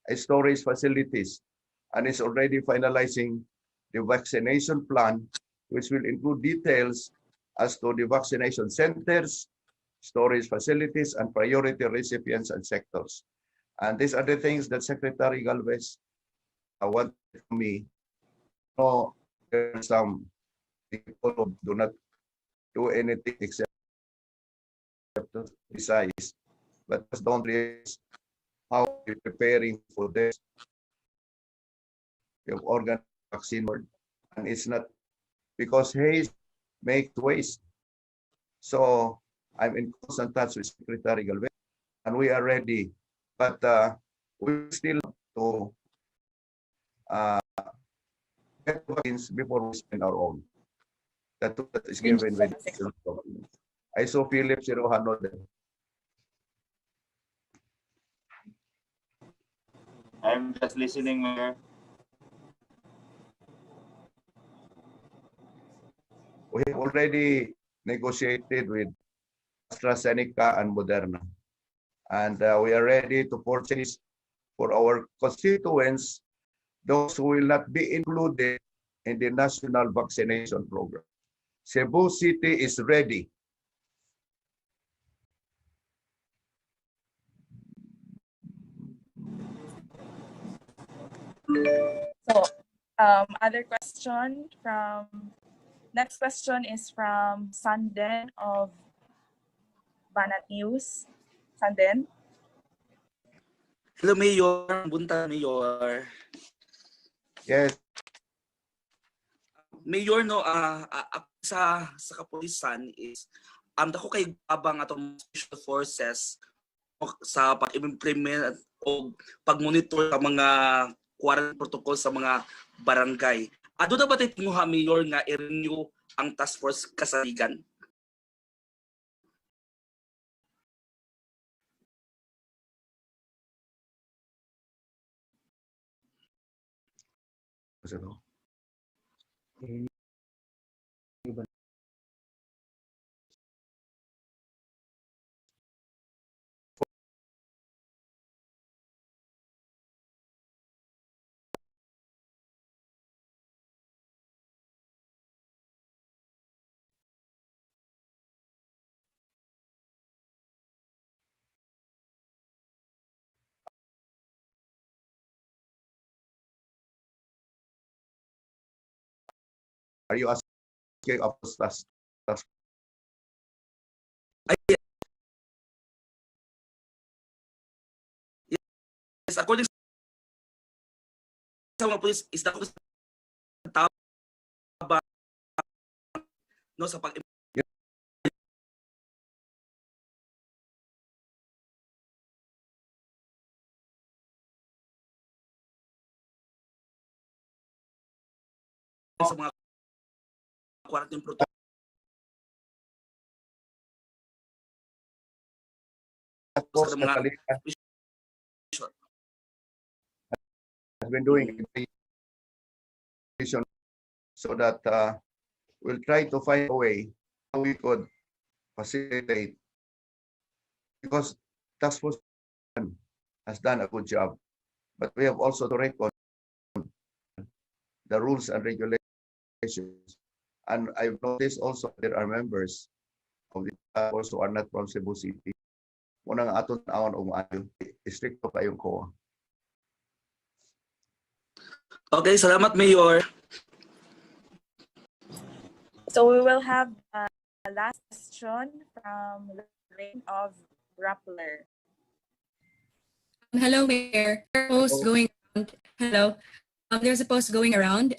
a storage facilities and is already finalizing the vaccination plan, which will include details as to the vaccination centers, storage facilities, and priority recipients and sectors. And these are the things that Secretary Galvez wanted from me. No, there are some people who do not do anything except to criticize, but just don't realize how we're preparing for this. We have organized vaccine board, and it's not because haste makes waste. So I'm in constant touch with Secretary Galvez, and we are ready. But we still have to get vaccines before we spend our own. That is given by the government. I saw Philip Sirohano there. I'm just listening, Mayor. We have already negotiated with AstraZeneca and Moderna. And we are ready to purchase for our constituents, those who will not be included in the national vaccination program. Cebu City is ready. So, other question from, next question is from Sanden of Banat News. Sanden? Hello, Mayor. Bunta, Mayor. Yes. Mayor, no, sa kapulisan is, dako kay abang atong special forces sa pag-implement o pag-monitor sa mga quarantine protocol sa mga barangay. Ado na ba tayo tinguha, Mayor, nga i-renew ang task force kasaligan? Are you asking of us? Yes, according sa mga police, is dako sa tabang no sa pag sa mga quarantine protocol Of course, sa mga Catalina has been doing vision so that we'll try to find a way how we could facilitate, because task force has done a good job, but we have also to reckon the rules and regulations. And I've noticed also there are members of the task force who are not from Cebu City. Unang aton taon o maayo, stricto kayong COA. Okay, salamat, Mayor. So we will have a last question from Lorraine of Rappler. Hello, Mayor. Post going around. Hello. There's a post going around,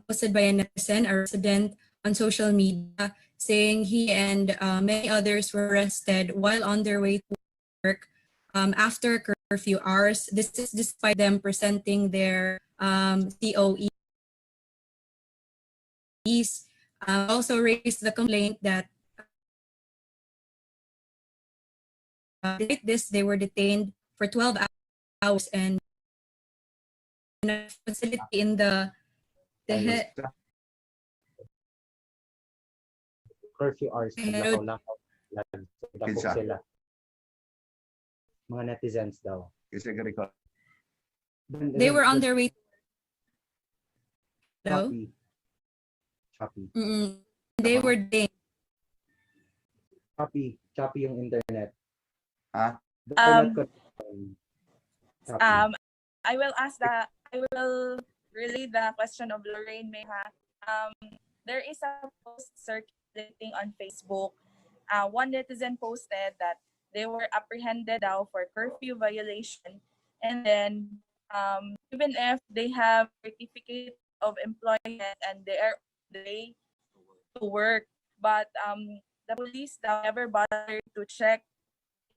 posted by a netizen, a resident on social media, saying he and many others were arrested while on their way to work after curfew hours. This is despite them presenting their COEs. Also raised the complaint that despite this, they were detained for 12 hours and in a facility in the curfew hours, naglakaw-lakaw lang. Dako Kinsa? sila. Mga netizens daw. Kasi ganito. They were on their way. Hello? Choppy. They were detained. Choppy yung internet. Ha? The internet connection. Choppy. I will relay the question of Lorraine Meha. There is a post circulating on Facebook. One netizen posted that they were apprehended now for curfew violation, and then even if they have certificate of employment and they are on the way to work, but the police never bothered to check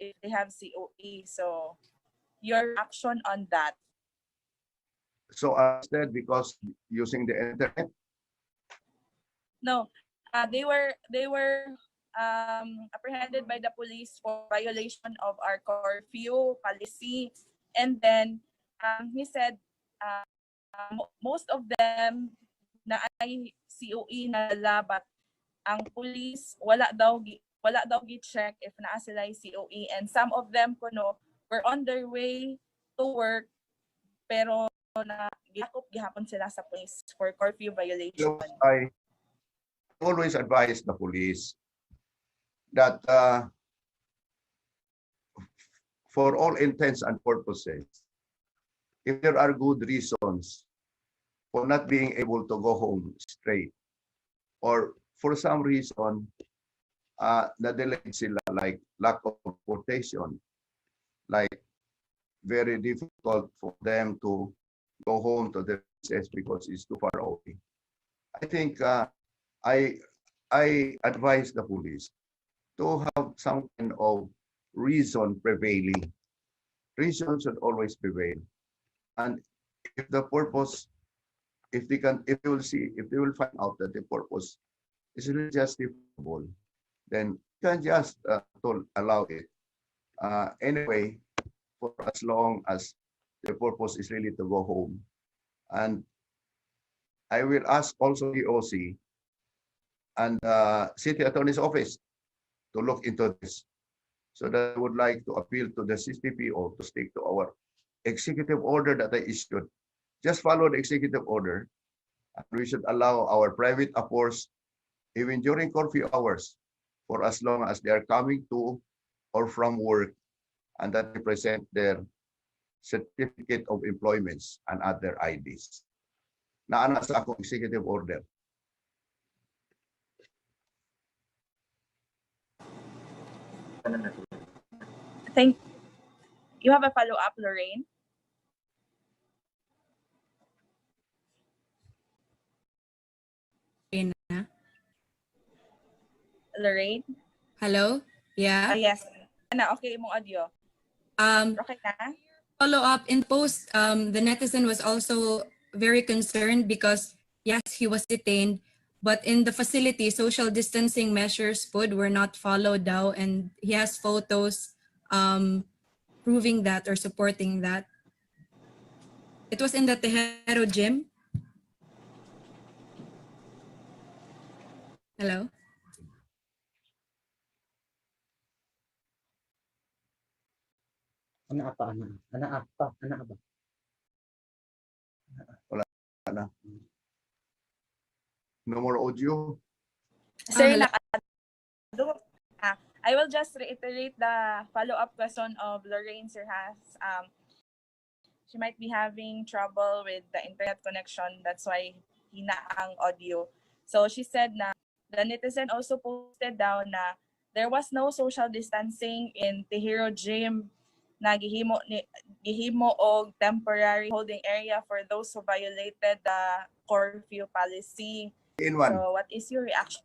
if they have COE. So your action on that? So arrested because using the internet? No, they were apprehended by the police for violation of our curfew policy, and then he said most of them na ay COE na dala, but ang police wala daw gi-check if naa sila ay COE, and some of them kuno were on their way to work pero na gihakop gihapon sila sa police for curfew violation. I always advise the police that for all intents and purposes, if there are good reasons for not being able to go home straight, or for some reason na-delayed sila, like lack of transportation, like very difficult for them to go home to their places because it's too far away. I think I advise the police to have some kind of reason prevailing. Reason should always prevail. And if the purpose, if they will find out that the purpose is really justifiable, then you can just allow it. Anyway, for as long as the purpose is really to go home. And I will ask also the OC and City Attorney's Office to look into this. So that I would like to appeal to the CCPO to stick to our executive order that I issued. Just follow the executive order. And we should allow our private affairs, even during curfew hours, for as long as they are coming to or from work, and that they present their certificate of employments and other IDs. Naana sa akong executive order. Thank you. Have a follow-up, Lorraine? Lorraine? Hello? Yeah? Yes. Okay, mong audio. Okay na? Follow up in post, the netizen was also very concerned because yes, he was detained, but in the facility, social distancing measures were not followed daw, and he has photos proving that or supporting that. It was in the Tejero gym. Hello? Ana ba? Wala. No more audio. Sir, I will just reiterate the follow-up question of Lorraine, Sir Has. She might be having trouble with the internet connection. That's why hina ang audio. So she said na the netizen also posted down na there was no social distancing in Tejero Gym. na gihimo og temporary holding area for those who violated the curfew policy. In one. So what is your reaction?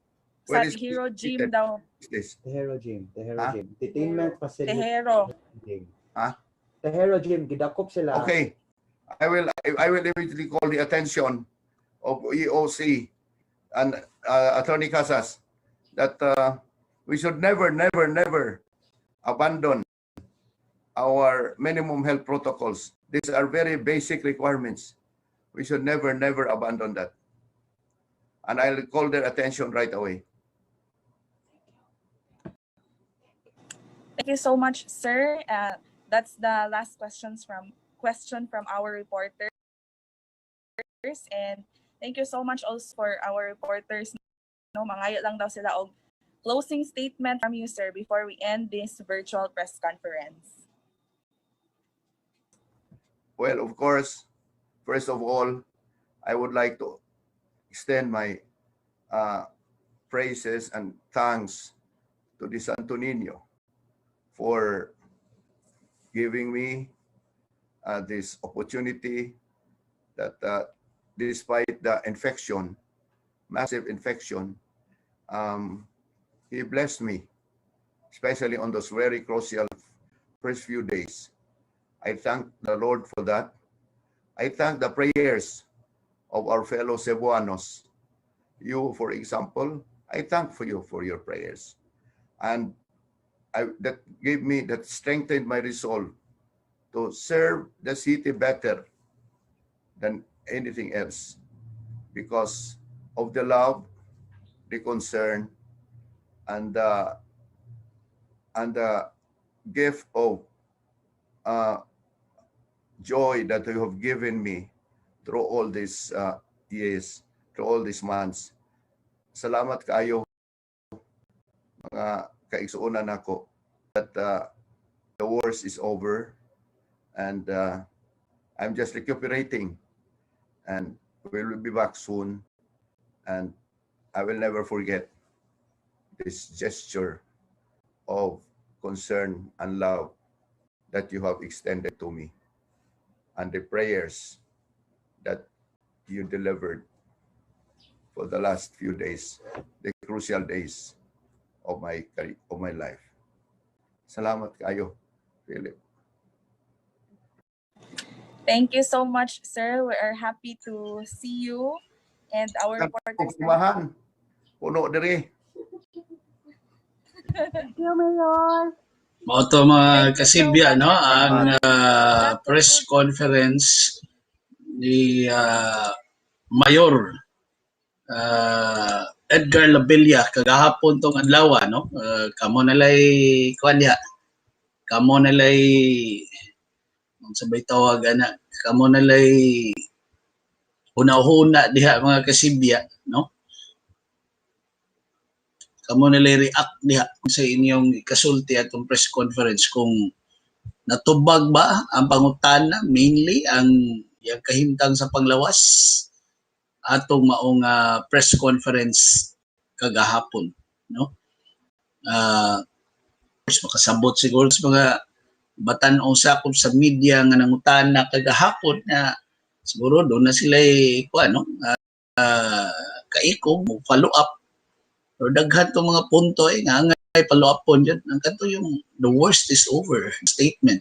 Where Sa is Hero Gym it? daw. Is this? Tehero Gym. Tehero Ha? Gym. Detainment facility. Tehero. Gym. Ha? Tehero Gym. Gidakop sila. Okay. I will immediately call the attention of EOC and Attorney Casas that we should never abandon our minimum health protocols. These are very basic requirements. We should never abandon that. And I'll call their attention right away. Thank you so much, sir. That's the last question from our reporters. And thank you so much also for our reporters. No, mangayo lang daw sila og closing statement from you, sir, before we end this virtual press conference. Well, of course, first of all, I would like to extend my praises and thanks to the Santo Niño for giving me this opportunity that despite the infection, massive infection, he blessed me, especially on those very crucial first few days. I thank the Lord for that. I thank the prayers of our fellow Cebuanos. You, for example, I thank for you for your prayers. And that strengthened my resolve to serve the city better than anything else because of the love, the concern, and the gift of joy that you have given me through all these years, through all these months. Salamat kayo, mga kaigsuunan ako, that the worst is over and I'm just recuperating and we will be back soon, and I will never forget this gesture of concern and love that you have extended to me and the prayers that you delivered for the last few days, the crucial days of my life. Salamat kayo, Philip. Thank you so much, sir. We are happy to see you and our reporters. Kumahan, puno diri. Thank you, Mayor. Moto mga kasibya, no, ang press conference ni Mayor Edgar Labilla kagahapon tong adlaw, no, kamo nalay kuanya, kamo nalay ang sabay tawag ana, kamo nalay una-una diha mga kasibya, no, kamo nalay react diha sa inyong kasulti atong press conference kung natubag ba ang pangutana, mainly ang yung kahimtang sa panglawas atong maong press conference kagahapon, no? Makasabot siguro sa mga batan-ong sakop sa media nga nangutana kagahapon na siguro doon na sila kaikong follow up or daghan tong mga punto nga ngay follow up pon dyan. Ang kanto yung the worst is over statement,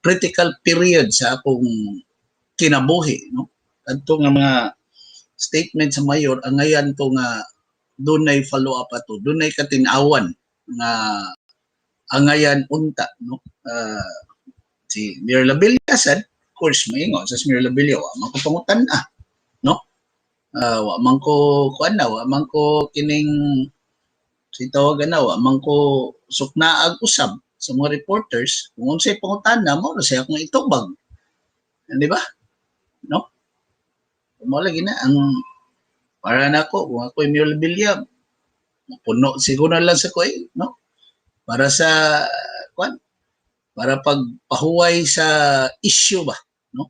critical period sa akong kinabuhi, no? Kanto nga mga statement sa mayor ang ngayon to nga dunay follow up ato, dunay katinawan nga angayan unta, no. Si Mayor Labilla said, of course maingo sa Mayor Labilla wa man ko pangutan no. Wa man ko kuan wa man ko kining si tawagan wa man ko suknaag usab sa mga reporters kung unsay pangutana mo na siya akong itubag, di ba, no? Mo lagi na ang para nako kung ako Mayor Labilla puno siguro lang sa koy, no, para sa kuan, para pagpahuway sa issue ba, no,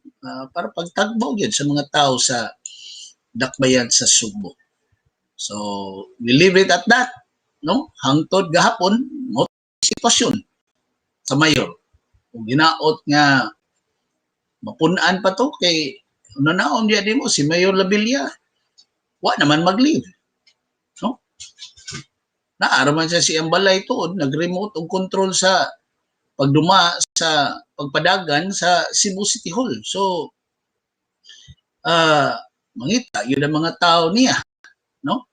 para pagtagbaw yun sa mga tao sa dakbayan sa Subo. So we leave it at that, no. Hangtod gahapon mo sitwasyon sa mayor Kung ginaot nga mapunaan pa to kay nanaon diya di mo si Mayor Labilla. Wa naman mag-leave. No? Naaraman siya si Ambalay tuod nag-remote og control sa pagduma sa pagpadagan sa Cebu City Hall. So mangita yun ang mga tao niya, no?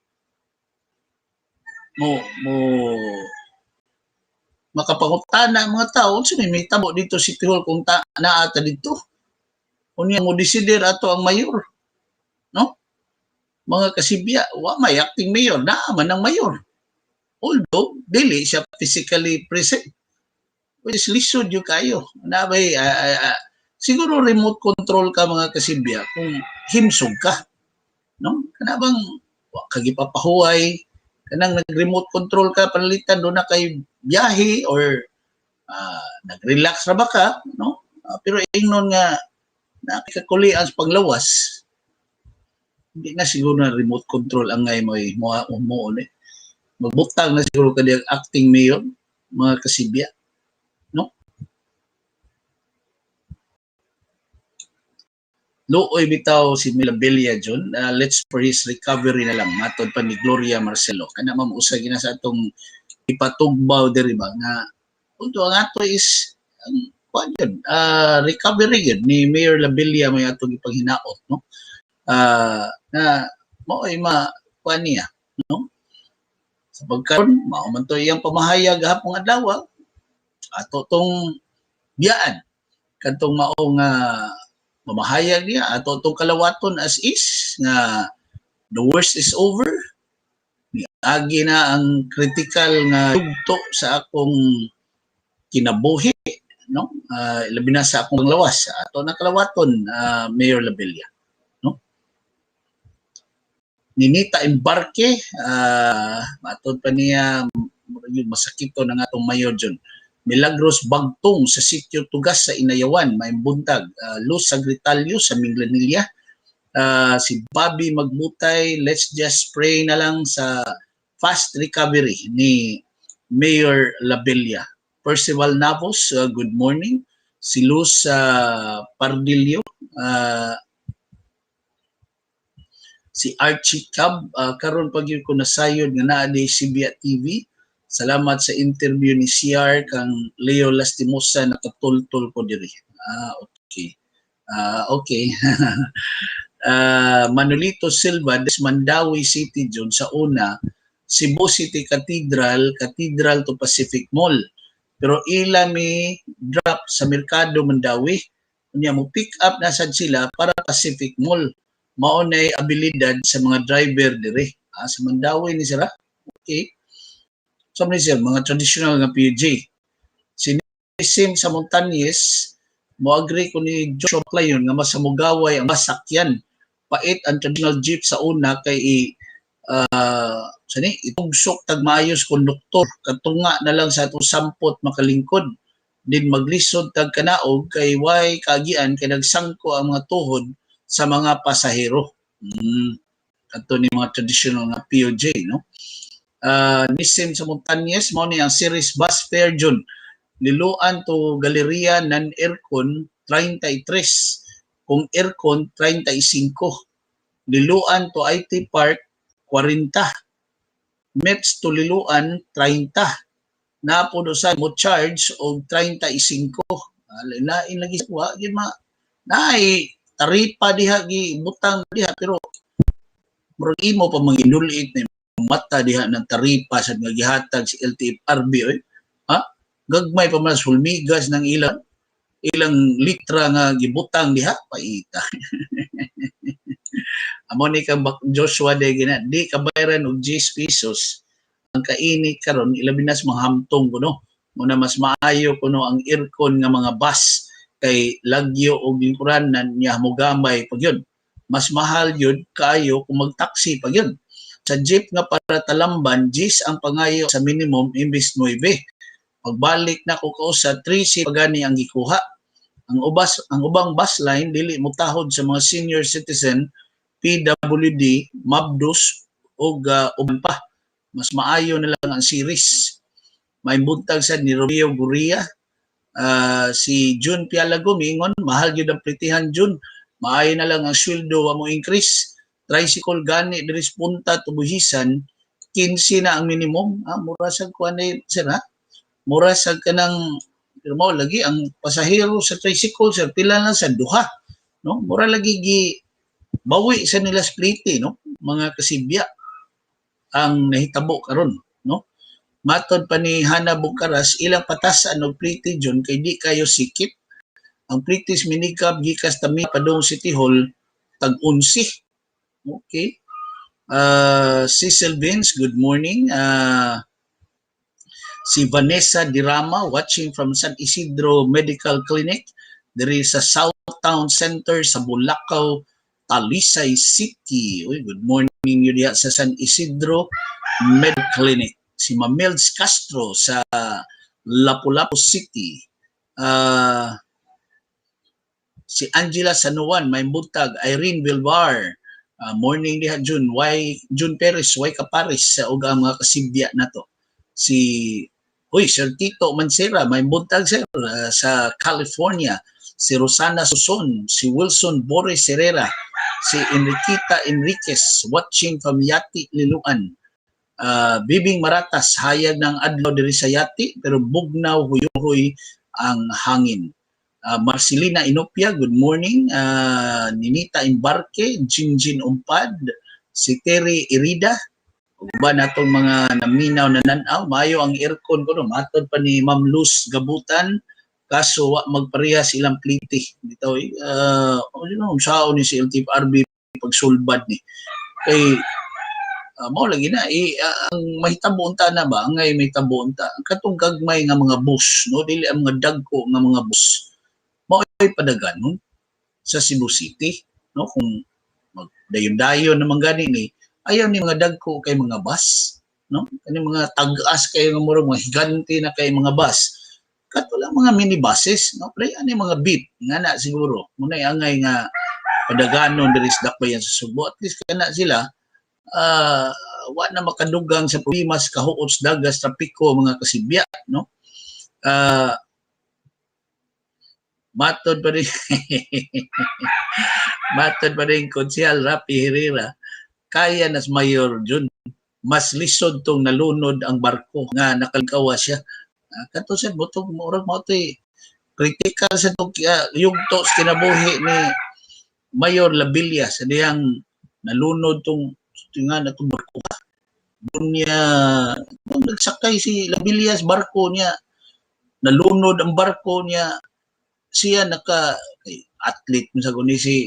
Mo makapangutana ang mga tao unsa may tabo dito sa City Hall kung naa ta dito. Unya mo desider ato ang mayor, no? Mga kasibya, wa may acting mayor, naa man ang mayor. Although dili siya physically present. Which is lisod yung kayo. Nabay, siguro remote control ka mga kasibya kung himsog ka. No? Kanabang kagipapahuay, kanang nag-remote control ka, panalitan doon na kay biyahe or nag-relax na ba ka, no? Pero ingnon nga nakikakulian sa panglawas, hindi na siguro na remote control ang ngay mo eh. Magbutang na siguro ka ang acting mayor, mga kasibya. No? Looy bitaw si Milabella John. Let's for his recovery na lang. Matod pa ni Gloria Marcelo. Kana mamuusag na sa atong ipatugbaw diri ba nga unto ang ato is recovery yun ni Mayor Labilla may atong ipaghinaot, no? Na mo ay kuan niya, no? Sa pagkaron mao man to iyang pamahayag hapong adlaw ato tong biyaan kadtong mao nga mamahayag niya ato tong kalawaton as is nga the worst is over. Agi na ang critical nga tugto sa akong kinabuhi, no? Labi na sa akong lawas ato na kalawaton, Mayor Labilla, no? Ninita Embarque, matod pa niya yung masakito ng atong mayor John. Milagros Bagtong sa sitio Tugas sa Inayawan, may buntag. Luz Sagritalyo sa Minglanilla. Si Bobby Magbutay, let's just pray na lang sa fast recovery ni Mayor Labilla. Percival Navos, good morning. Si Luz Pardillo, si Archie Cab, karon pag yun ko nasayod nga naa di SibyaTV. Salamat sa interview ni CR kang Leo Lastimosa, nakatultol ko diri. Okay. Okay. Manolito Silva, Desmandawi City John sa una, Cebu City Cathedral to Pacific Mall. Pero ila may drop sa Merkado Mandawi. Kunya mo pick up na sad sila para Pacific Mall. Mao nay abilidad sa mga driver dire. Sa Mandawi ni sila. Okay. So ni sir, mga traditional nga PJ. Sinisim sa Montañez, mo agree ko ni Joshua Clayon nga mas mugaway ang masakyan. Pait ang traditional jeep sa una kay itugsok tag maayos konduktor katunga na lang sa atong sampot makalingkod din maglisod tag kanaog kay way kagian kay nagsangko ang mga tuhod sa mga pasahero. Kadto ni mga traditional nga POJ, no? Nisim sa Montañez mo ni ang series bus fare John liluan to Galeria non-aircon 33 kung aircon 35 liluan to IT Park 40 Mets to liluan 30 na po do sa mo charge og 35 lain lagi wa gyud naay taripa diha gi butang diha pero murag imo pa manginulit na mata diha ng taripa sa nga gihatag si LTFRB gagmay pa man sulmigas ng ilang litra nga gibutang diha paita. Amo ni kang Joshua de gina di kabayaran og 10 pesos ang kaini karon ilabi na sa mga hamtong kuno muna mas maayo kuno ang aircon nga mga bus kay lagyo og lingkuranan niya mo gamay pag yun mas mahal yun kaayo kung mag-taxi pag yun sa jeep nga para Talamban 10 ang pangayo sa minimum imbis 9 pagbalik na ko sa 3 pagani ang gikuha ang ubang bus line dili mutahod sa mga senior citizen PWD Mabdus ug uban pa mas maayo na lang ang series may buntag sa ni Romeo Guria Si June Pialago mingon mahal gyud ang pritihan June. Maayo na lang ang sweldo wa mo increase. Tricycle gani diri sa punta tubuhisan 15 na ang minimum. Mura sa kuan sir ha. Mura sa kanang mo lagi ang pasahero sa tricycle sir pila lang sa duha, no? Mura lagi gi bawi sa nila spliti, no? Mga kasibya ang nahitabo karon, no? Matod pa ni Hana Bukaras, ilang patasan og pliti John kay di kayo sikip. Ang plitis minikab gikas tami padung City Hall tag 11. Okay. Cecil Vince, good morning. Si Vanessa Dirama watching from San Isidro Medical Clinic diri sa South Town Center sa Bulacau, Talisay City. Uy, good morning yun diya sa San Isidro Medical Clinic. Si Mamels Castro sa Lapu-Lapu City. Si Angela Sanuan, may butag. Irene Vilvar, morning diha June. June Perez, why KAPARES sa ugang mga kasibya na to. Sir Tito Mansera, may buntag sir sa California. Si Rosana Suson, si Wilson Boris Herrera, si Enriqueta Enriquez, watching from Yati, Liluan. Bibing Maratas, hayag ng adlaw diri sa Yati, pero bugnaw huyuhoy ang hangin. Marcelina Inopia, good morning. Ninita Embarque, Jinjin Umpad, si Terry Irida, uban natong mga naminaw na nanaw, maayo ang aircon ko no, matod pa ni Ma'am Luz Gabutan, kaso wa magparehas ilang pliti. Bitaw sao ni si LTFRB pagsulbad ni. Kay mao lagi na ang mahitabo unta na ba, ngay mahitabo unta. Katong gagmay nga mga bus, no, dili ang mga dagko nga mga bus. Mao ay padaganon sa Cebu City, no, kung magdayon-dayon naman gani ni ayaw ni mga dagko kay mga bus, no? Kani mga tag-as kay mga higanti na kay mga bus. Kato lang mga minibuses, no? Pre ani mga beat nga na siguro. Muna angay nga padaganon diri sa dakbayan sa Subo. At least kana sila wa na makadugang sa problema sa kahuot sa dagas trapiko mga kasibya, no? Matod pa rin matod pa rin Konsyal Rapi Herrera, kaya nas Mayor Jun, mas lisod tong nalunod ang barko nga nakalkawa siya. Kato sa butong murag mo ito'y critical sa itong yugto sa kinabuhi ni Mayor Labilia sa diyang nalunod tong nga na itong barko. Doon niya, nung nagsakay si Labilia sa barko niya, nalunod ang barko niya, siya athlete mo sa guni si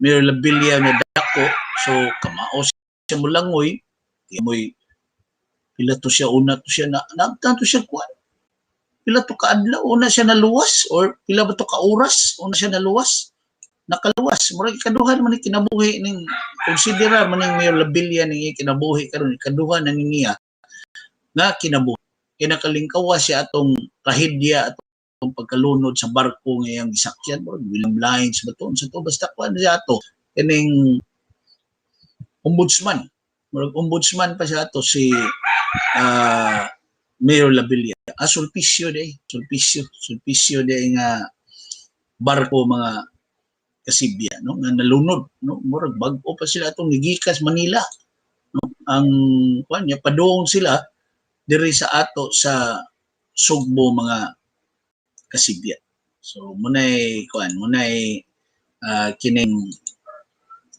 Mayor Labilia na dako, so kamao siya mulangoy, moy pila to siya una to siya na nagtanto siya kuan. Pila to kaadlaw una siya naluwas or pila ba to ka oras una siya naluwas. Nakaluwas, murag ikaduhan man ni kinabuhi ning konsidera man ning Mayor Labilia ning kinabuhi karon ikaduhan na niya nga kinabuhi. Kinakalingkawa siya atong trahedya atong pagkalunod sa barko ngayang gisakyan murag bilang lines baton sa to basta kuan siya ato kining ombudsman. Murag ombudsman pa siya ato si Mayor Labilia. Sulpisyo day nga barko mga kasibya, no, nga nalunod, no, murag bag-o pa sila atong gigikas Manila, no, ang kuan niya padung sila diri sa ato sa Sugbo mga kasibya. So munay kuan, munay kining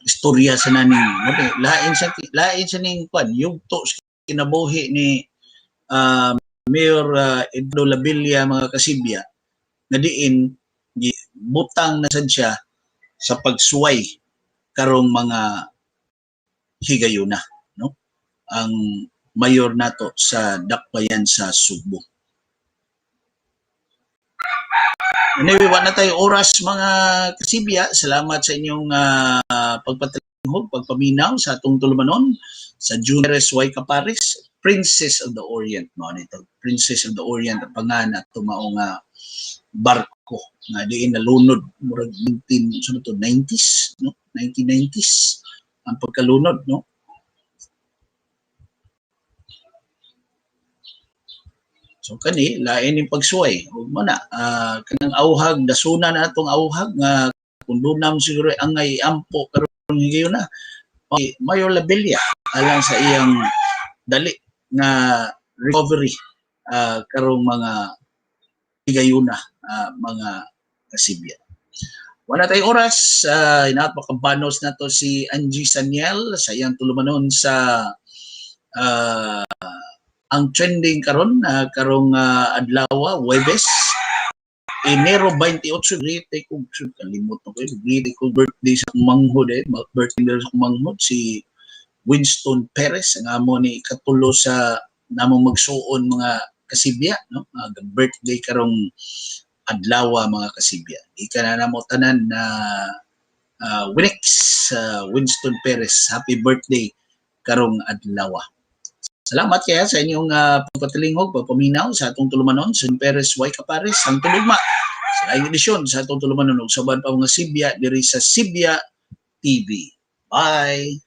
istorya sa naning lain sa ning kuan yugto kinabuhi ni Mayor Edlo Labilia mga kasibya na diin butang na sad siya sa pagsuway karong mga higayuna, no, ang mayor nato sa dakbayan sa Subo. Anyway, wala na tayo oras mga kasibya. Salamat sa inyong pagpatinghog, pagpaminaw sa atong tulumanon sa Juniores Y KAPARES, Princess of the Orient, no, nito Princess of the Orient ang pangalan ato mao nga barko nga diin nalunod murag 90s, no, 1990s ang pagkalunod, no. So kani lain yung pagsuway. Ug mo na kanang awhag dasuna na atong awhag nga kung dunam siguro angay ampo karon higayon na Mayor Labella alang sa iyang dali nga recovery karong mga higayuna mga kasibya. Wala tayong oras, inaat makabanos na to si Angie Saniel sa iyang tulumanon sa ang trending karon karong adlaw Huwebes Enero 28 grite ko kalimot ko grite ko birthday sa manghod birthday sa manghod si Winston Perez ang amo ni katulo sa namong magsuon mga kasibya no birthday karong adlaw mga kasibya ika na namo tanan na Winex Winston Perez happy birthday karong adlaw. Salamat kaya sa inyong pagpatilingog, pagpaminaw sa atong tulumanon sa PEREZ Y KAPARES ang tulugma sa laing edisyon sa atong tulumanon ug saban pa mga Sibya diri sa SibyaTV. Bye.